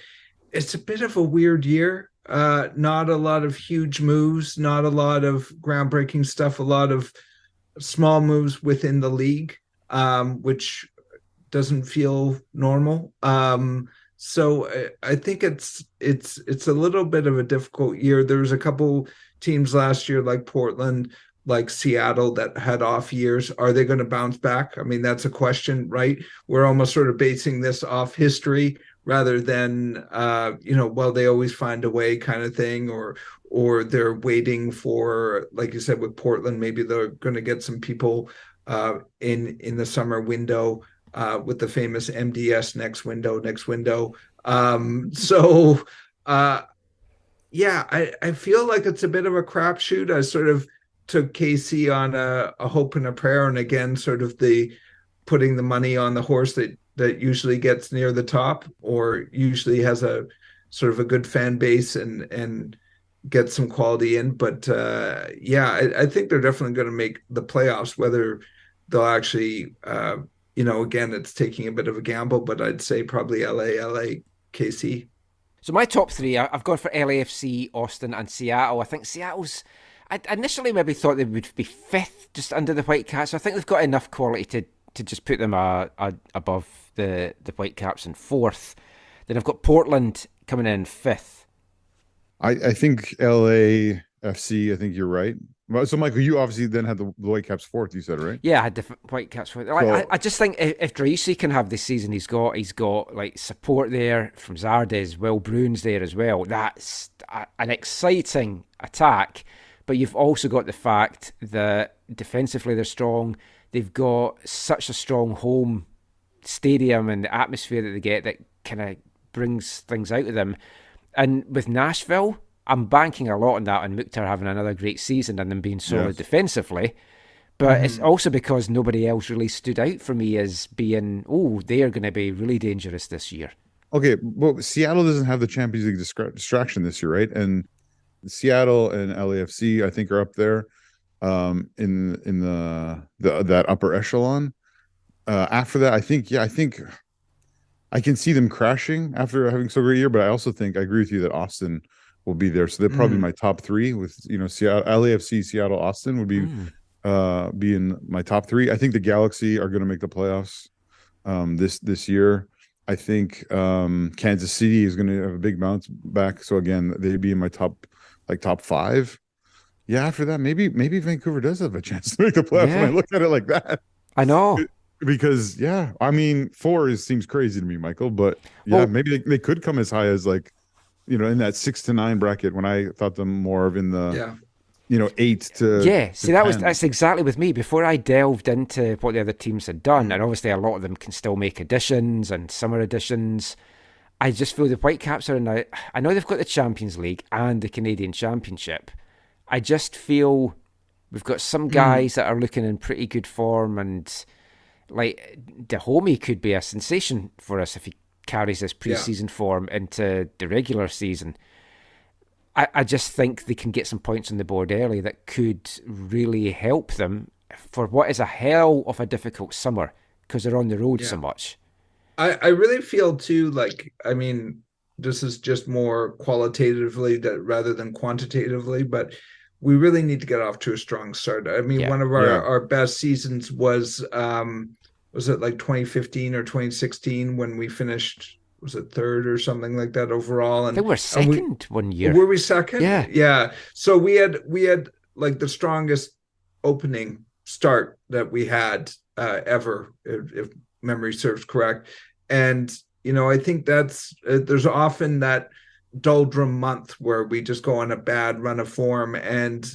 it's a bit of a weird year. Not a lot of huge moves, not a lot of groundbreaking stuff, a lot of small moves within the league, which doesn't feel normal. So I think it's a little bit of a difficult year. There was a couple teams last year like Portland, like Seattle, that had off years. Are they going to bounce back? I mean, that's a question, right? We're almost sort of basing this off history rather than, they always find a way kind of thing, or they're waiting for, like you said, with Portland, maybe they're going to get some people in the summer window with the famous MDS next window. I feel like it's a bit of a crapshoot. I sort of took KC on a hope and a prayer, and again, sort of the putting the money on the horse that usually gets near the top, or usually has a sort of a good fan base and get some quality in. But yeah, I think they're definitely going to make the playoffs. Whether they'll actually, again, it's taking a bit of a gamble, but I'd say probably LA, KC. So my top three, I've gone for LAFC, Austin, and Seattle. I think Seattle's. I initially maybe thought they would be fifth, just under the Whitecaps. So I think they've got enough quality to just put them above the Whitecaps in fourth. Then I've got Portland coming in fifth. I think LAFC. I think you're right. Well, so Michael, you obviously then had the Whitecaps fourth. You said, right? Yeah, I had the Whitecaps fourth. I just think if Draisi can have the season he's got like support there from Zardes, Will Bruins there as well. That's an exciting attack. But you've also got the fact that defensively they're strong. They've got such a strong home stadium and the atmosphere that they get that kind of brings things out of them. And with Nashville, I'm banking a lot on that and Mukhtar having another great season and them being solid defensively. But it's also because nobody else really stood out for me as being, they are going to be really dangerous this year. Okay, well, Seattle doesn't have the Champions League distraction this year, right? And Seattle and LAFC, I think, are up there in that upper echelon. After that, I think I can see them crashing after having so great a year. But I also think I agree with you that Austin will be there. So they're probably my top three. With Seattle, LAFC, Seattle, Austin would be in my top three. I think the Galaxy are going to make the playoffs this year. I think Kansas City is going to have a big bounce back. So again, they'd be in my top five. Yeah, after that, maybe Vancouver does have a chance to make the playoffs when I look at it like that. I know. Because, I mean, 4 seems crazy to me, Michael. But maybe they could come as high as in that 6 to 9 bracket when I thought them more of in the 8 to see, that's exactly with me. Before I delved into what the other teams had done, and obviously a lot of them can still make additions and summer additions, I just feel the Whitecaps are now. I know they've got the Champions League and the Canadian Championship. I just feel we've got some guys that are looking in pretty good form, and like Dahomey could be a sensation for us if he carries this preseason form into the regular season. I just think they can get some points on the board early that could really help them for what is a hell of a difficult summer because they're on the road so much. I really feel too, this is just more qualitatively rather than quantitatively, but we really need to get off to a strong start. I mean, one of our best seasons was it like 2015 or 2016 when we finished, was it third or something like that overall? And I think we're second one year. Were we second? Yeah. Yeah. So we had like the strongest opening start that we had ever, if memory serves correct. And, I think there's often that doldrum month where we just go on a bad run of form, and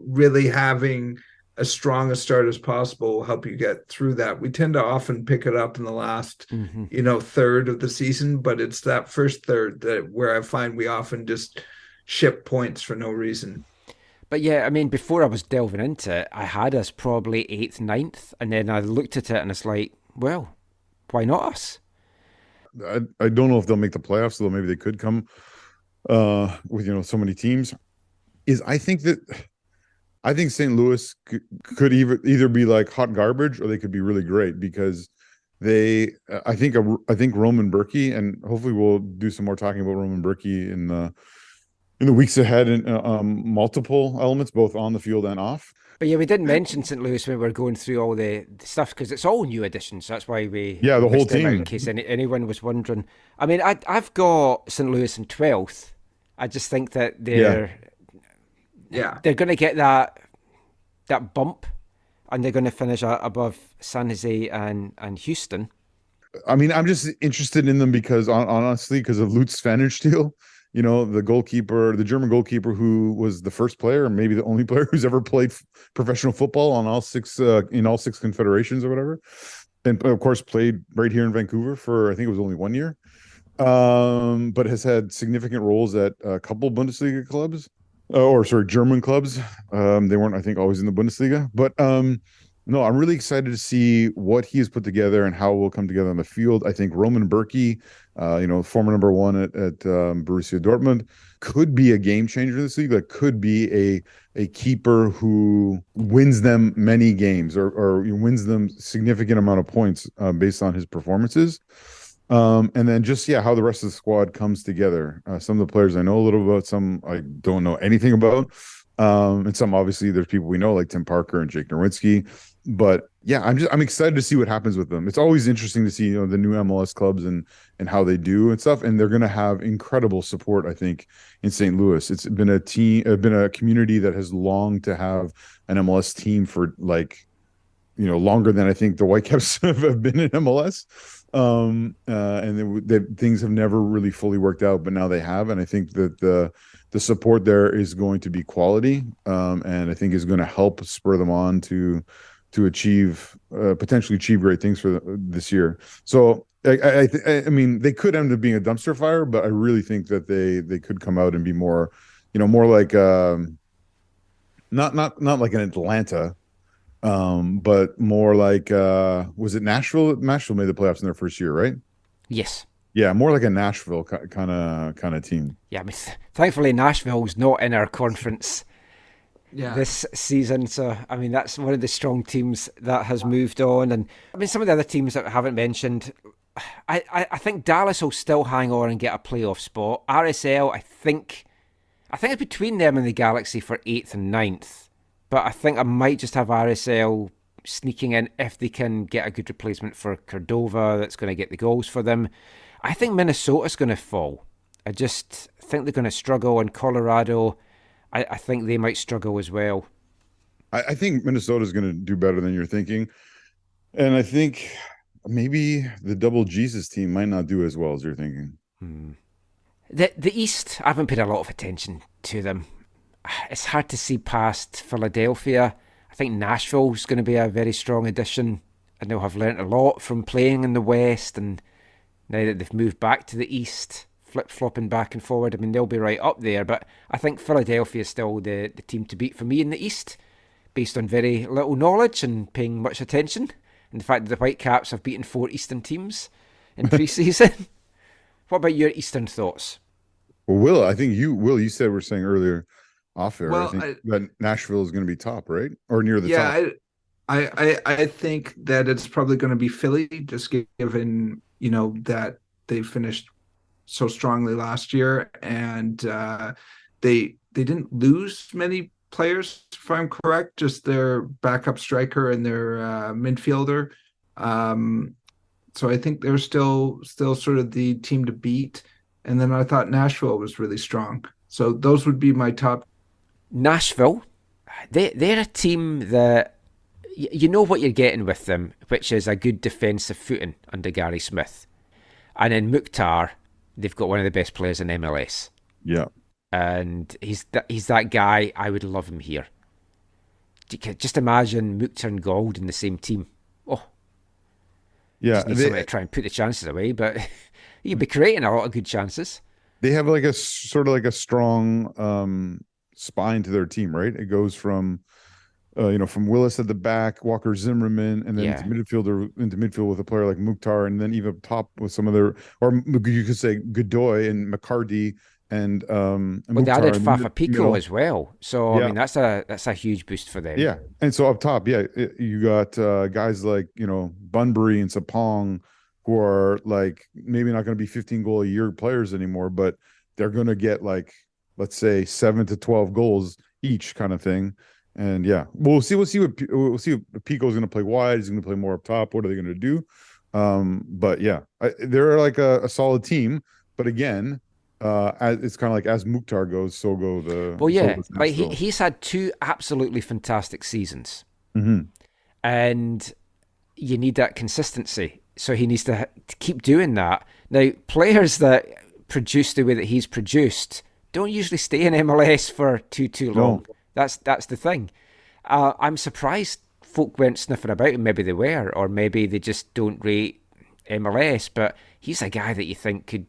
really having as strong a start as possible will help you get through that. We tend to often pick it up in the last, third of the season, but it's that first third where I find we often just ship points for no reason. But yeah, I mean, before I was delving into it, I had us probably 8th, 9th, and then I looked at it and it's like, well, why not us? I don't know if they'll make the playoffs, although maybe they could come with so many teams. I think St. Louis could either be like hot garbage or they could be really great because I think Roman Berkey, and hopefully we'll do some more talking about Roman Berkey in the weeks ahead in multiple elements, both on the field and off. But yeah, we didn't mention St. Louis when we were going through all the stuff because it's all new additions. So that's why we the whole team. In case anyone was wondering. I mean, I've got St. Louis in 12th. I just think that they're going to get that bump, and they're going to finish above San Jose and Houston. I mean, I'm just interested in them because honestly, because of Lutz Pfannenstiel, the goalkeeper, the German goalkeeper who was the first player, and maybe the only player who's ever played professional football on all six confederations or whatever. And of course played right here in Vancouver for, I think it was only 1 year. But has had significant roles at a couple Bundesliga clubs, German clubs. They weren't, I think, always in the Bundesliga, but No, I'm really excited to see what he has put together and how it will come together on the field. I think Roman Berkey, former number one at Borussia Dortmund, could be a game changer in this league. That could be a keeper who wins them many games or wins them significant amount of points based on his performances. And then just how the rest of the squad comes together. Some of the players I know a little about, some I don't know anything about. And some obviously there's people we know like Tim Parker and Jake Nowinski. But yeah, I'm excited to see what happens with them. It's always interesting to see the new MLS clubs and how they do and stuff. And they're going to have incredible support, I think, in St. Louis. It's been a community that has longed to have an MLS team for longer than I think the Whitecaps have been in MLS. And things have never really fully worked out, but now they have, and I think that the support there is going to be quality, and I think is going to help spur them on to potentially achieve great things for this year. So I mean, they could end up being a dumpster fire, but I really think that they could come out and be more, more like not like an Atlanta. But more like was it Nashville? Nashville made the playoffs in their first year, right? Yes. Yeah, more like a Nashville kind of team. Yeah, I mean, thankfully Nashville's not in our conference this season, so I mean that's one of the strong teams that has moved on. And I mean some of the other teams that I haven't mentioned, I think Dallas will still hang on and get a playoff spot. RSL, I think it's between them and the Galaxy for 8th and 9th. But I think I might just have RSL sneaking in if they can get a good replacement for Cordova that's going to get the goals for them. I think Minnesota's going to fall. I just think they're going to struggle. And Colorado, I think they might struggle as well. I think Minnesota's going to do better than you're thinking. And I think maybe the Double Jesus team might not do as well as you're thinking. The East, I haven't paid a lot of attention to them. It's hard to see past Philadelphia. I think Nashville's going to be a very strong addition, and they'll have learnt a lot from playing in the West, and now that they've moved back to the East, flip-flopping back and forward, I mean, they'll be right up there. But I think Philadelphia is still the team to beat for me in the East, based on very little knowledge and paying much attention, and the fact that the Whitecaps have beaten 4 Eastern teams in pre-season. What about your Eastern thoughts? Well, I think you said we're saying earlier off air. Well, I think that Nashville is going to be top, right? Or near the top. I think that it's probably going to be Philly, just given, that they finished so strongly last year, and they didn't lose many players, if I'm correct, just their backup striker and their midfielder. So I think they're still sort of the team to beat. And then I thought Nashville was really strong. So those would be my top. Nashville, they're a team that you know what you're getting with them, which is a good defensive footing under Gary Smith. And in Mukhtar, they've got one of the best players in MLS. Yeah. And he's that guy. I would love him here. Just imagine Mukhtar and Gold in the same team. Oh. Yeah. Just need somebody to try and put the chances away, but you'd be creating a lot of good chances. They have like a sort of like a strong spine to their team, right? It goes from from Willis at the back, Walker Zimmerman, and then into midfield with a player like Mukhtar, and then even up top with some of their, or you could say Godoy and McCarty and well, they added Fafa Pico as well, so I mean that's a huge boost for them. Yeah, and so up top, you got guys like Bunbury and Sapong, who are like maybe not going to be 15 goal a year players anymore, but they're going to get like, let's say 7 to 12 goals each kind of thing. And we'll see if Pico's going to play wide. He's going to play more up top. What are they going to do? But they're like a solid team. But again, it's kind of like as Mukhtar goes, so go the. Well, like he's had 2 absolutely fantastic seasons, and you need that consistency. So he needs to keep doing that. Now, players that produce the way that he's produced don't usually stay in MLS for too long. No. That's the thing. I'm surprised folk weren't sniffing about him. Maybe they were, or maybe they just don't rate MLS. But he's a guy that you think could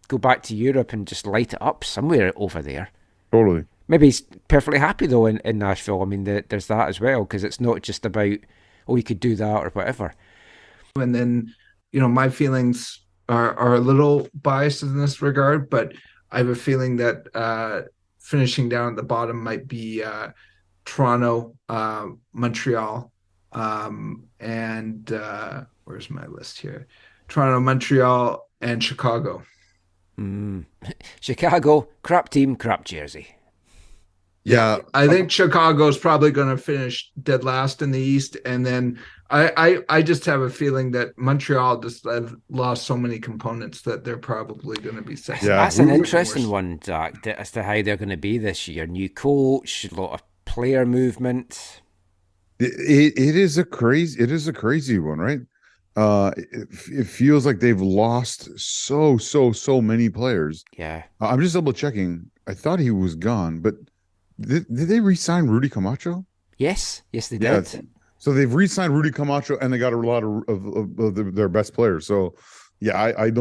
go back to Europe and just light it up somewhere over there. Totally. Maybe he's perfectly happy though in Nashville. I mean, there's that as well, because it's not just about, oh, you could do that or whatever. And then, my feelings are a little biased in this regard, but I have a feeling that finishing down at the bottom might be Toronto, Montreal, and where's my list here? Toronto, Montreal, and Chicago. Chicago, crap team, crap jersey. Yeah, I think Chicago's probably going to finish dead last in the East, and then I just have a feeling that Montreal just have lost so many components that they're probably going to be second. Yeah. That's an interesting one, Zach, as to how they're going to be this year. New coach, a lot of player movement. it is a crazy one, right? It feels like they've lost so many players. Yeah. I'm just double checking. I thought he was gone, but did they re-sign Rudy Camacho? Yes, they Yeah. did. So they've re-signed Rudy Camacho, and they got a lot of their best players. So yeah, I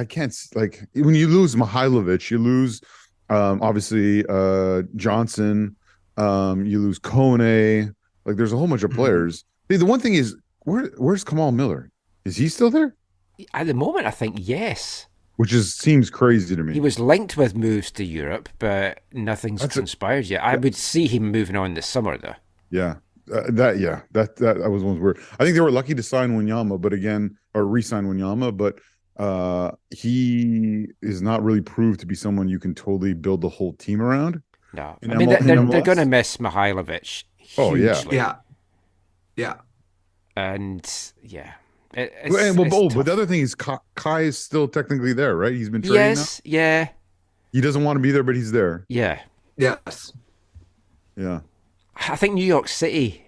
can't, like, when you lose Mihailovic, you lose obviously Johnson, you lose Kone. Like, there's a whole bunch of players. The one thing is, where's Kamal Miller? Is he still there? At the moment, I think yes. Which seems crazy to me. He was linked with moves to Europe, but nothing's transpired yet. I would see him moving on this summer, though. Yeah. That was one weird. I think they were lucky to sign Wanyama, but again, or re-sign Wanyama, but he is not really proved to be someone you can totally build the whole team around. No, I mean, they're going to miss Mihailovic hugely. Yeah. And yeah. But the other thing is Kai is still technically there, right? He's been training now? Yeah. He doesn't want to be there, but he's there. Yeah. Yes. Yeah. I think New York City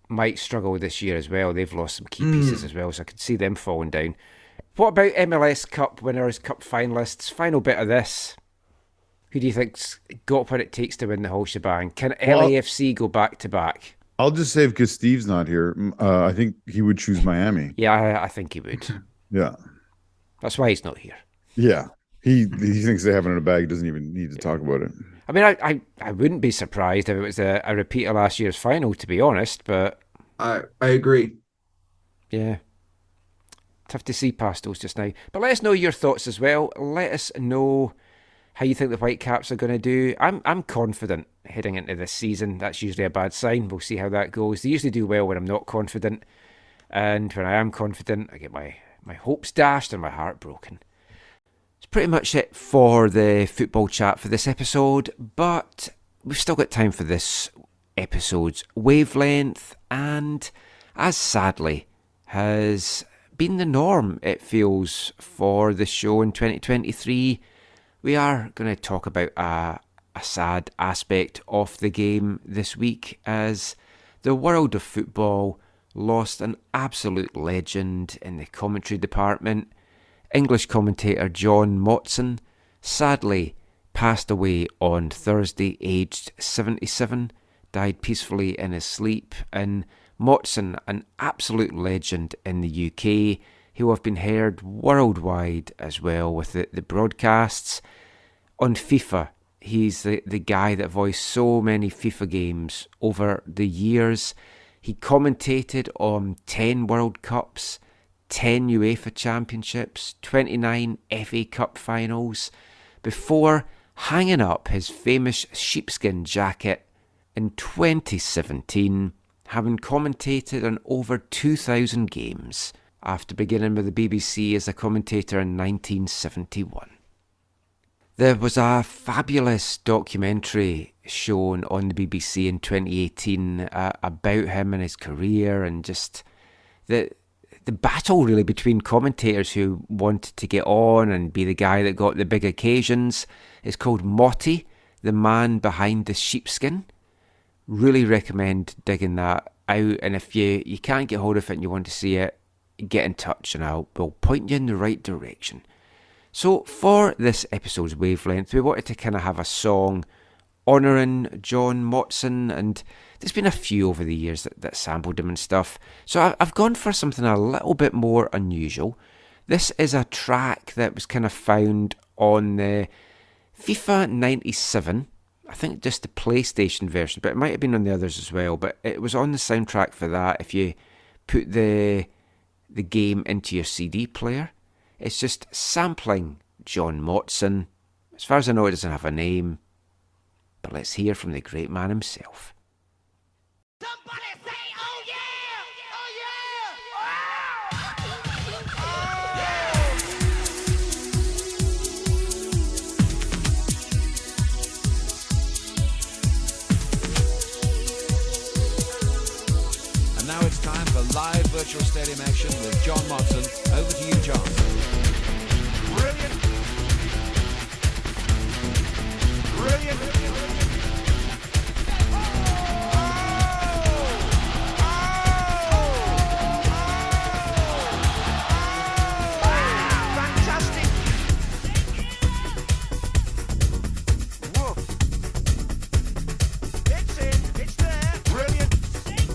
might struggle this year as well. They've lost some key pieces as well, so I could see them falling down. What about MLS Cup winners, Cup finalists? Final bit of this. Who do you think's got what it takes to win the whole shebang? Can LAFC go back to back? I'll just say, because Steve's not here, I think he would choose Miami. Yeah, I think he would. Yeah. That's why he's not here. Yeah. He thinks they have it in a bag. He doesn't even need to talk about it. I mean, I wouldn't be surprised if it was a repeat of last year's final, to be honest, but... I agree. Yeah. Tough to see past those just now. But let us know your thoughts as well. Let us know how you think the Whitecaps are going to do. I'm confident heading into this season. That's usually a bad sign. We'll see how that goes. They usually do well when I'm not confident. And when I am confident, I get my hopes dashed and my heart broken. It's pretty much it for the football chat for this episode, but we've still got time for this episode's wavelength, and as sadly has been the norm, it feels, for the show in 2023, we are going to talk about a sad aspect of the game this week, as the world of football lost an absolute legend in the commentary department. English commentator John Motson sadly passed away on Thursday, aged 77, died peacefully in his sleep. And Motson, an absolute legend in the UK, he will have been heard worldwide as well with the broadcasts. On FIFA, he's the guy that voiced so many FIFA games over the years. He commentated on 10 World Cups, 10 UEFA Championships, 29 FA Cup finals, before hanging up his famous sheepskin jacket in 2017, having commentated on over 2,000 games after beginning with the BBC as a commentator in 1971. There was a fabulous documentary shown on the BBC in 2018 about him and his career, and just the battle really between commentators who wanted to get on and be the guy that got the big occasions. It's called Motti, the man behind the sheepskin. Really recommend digging that out, and if you can't get hold of it and you want to see it, get in touch and we'll point you in the right direction. So for this episode's wavelength, we wanted to kind of have a song honouring John Motson, and there's been a few over the years that sampled him and stuff. So I've gone for something a little bit more unusual. This is a track that was kind of found on the FIFA 97 I think just the PlayStation version, but it might have been on the others as well. But it was on the soundtrack for that. If you put the game into your CD player, it's just sampling John Motson. As far as I know, it doesn't have a name. But let's hear from the great man himself. Somebody say, oh yeah! Oh And now it's time for live virtual stadium action with John Motson. Over to you, John. Brilliant! Brilliant!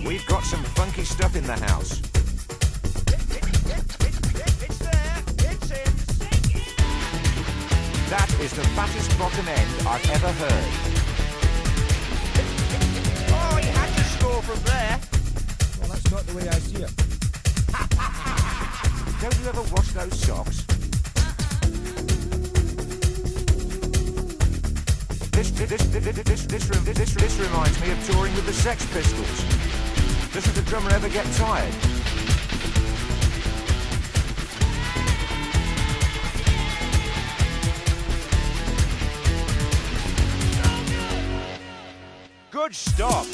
We've got some funky stuff in the house. It's there. It's in. That is the fattest bottom end I've ever heard. Oh, he had to score from there. Well, that's not the way I see it. Don't you ever wash those socks? This reminds me of touring with the Sex Pistols. Doesn't the drummer ever get tired? Good stop.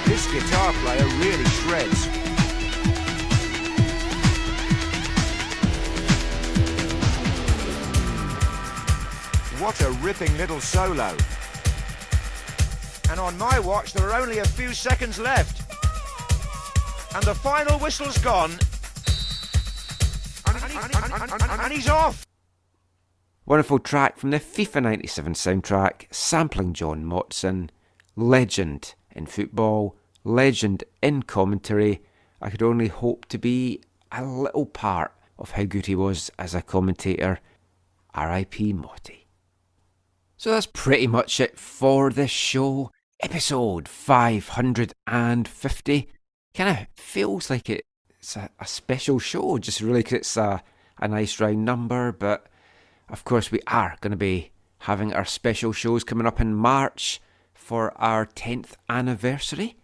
This guitar player really shreds. What a ripping little solo. And on my watch, there are only a few seconds left. And the final whistle's gone. And he's off. Wonderful track from the FIFA 97 soundtrack, sampling John Motson. Legend in football, legend in commentary. I could only hope to be a little part of how good he was as a commentator. R.I.P. Motty. So that's pretty much it for this show. Episode 550. Kind of feels like it's a special show, just really because it's a nice round number. But of course we are going to be having our special shows coming up in March for our 10th anniversary.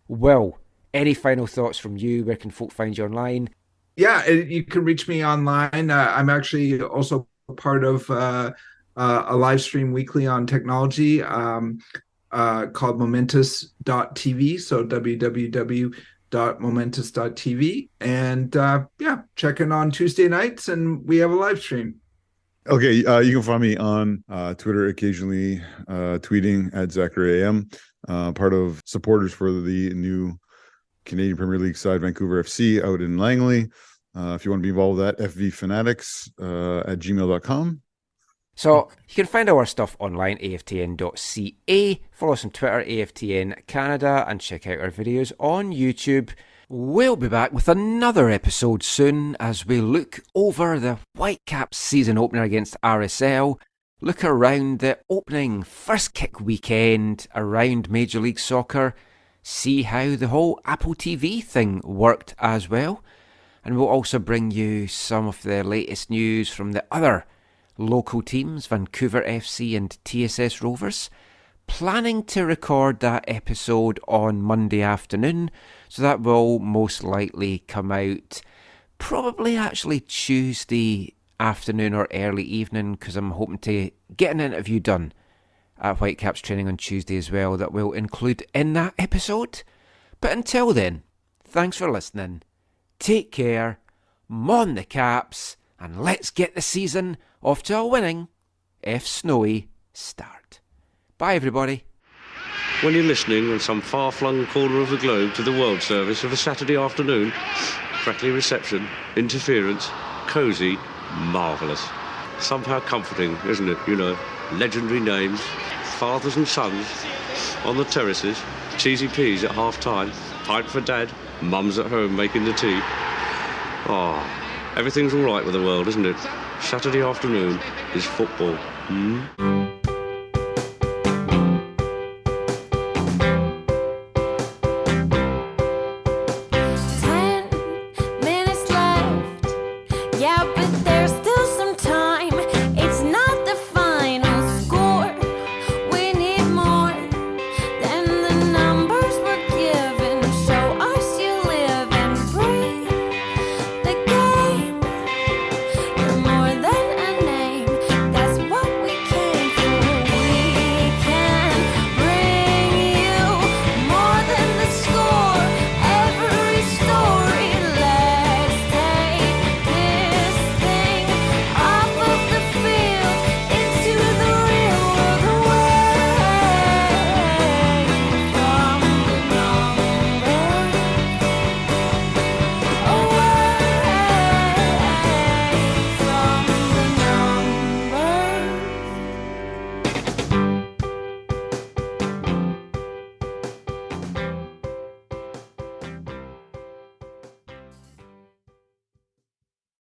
Well, any final thoughts from you? Where can folk find you online? Yeah, you can reach me online. I'm actually also part of a live stream weekly on technology called Momentous.tv. So www.momentous.tv. And check in on Tuesday nights and we have a live stream. Okay, you can find me on Twitter occasionally, tweeting at Zachary AM, part of supporters for the new Canadian Premier League side, Vancouver FC, out in Langley. If you want to be involved with that, fvfanatics at gmail.com. So you can find our stuff online, aftn.ca. Follow us on Twitter, AFTN Canada, and check out our videos on YouTube. We'll be back with another episode soon as we look over the Whitecaps season opener against RSL, look around the opening first kick weekend around Major League Soccer, see how the whole Apple TV thing worked as well, and we'll also bring you some of the latest news from the other local teams, Vancouver FC and TSS Rovers. Planning to record that episode on Monday afternoon, so that will most likely come out probably actually Tuesday afternoon or early evening, because I'm hoping to get an interview done at Whitecaps training on Tuesday as well that we'll include in that episode. But until then, thanks for listening, take care, mon the Caps, and let's get the season off to a winning, if snowy, start. Bye everybody. When you're listening in some far-flung corner of the globe to the World Service of a Saturday afternoon, crackly reception, interference, cosy, marvellous. Somehow comforting, isn't it? You know, legendary names, fathers and sons on the terraces, cheesy peas at half-time, pint for dad, mum's at home making the tea. Oh, everything's all right with the world, isn't it? Saturday afternoon is football.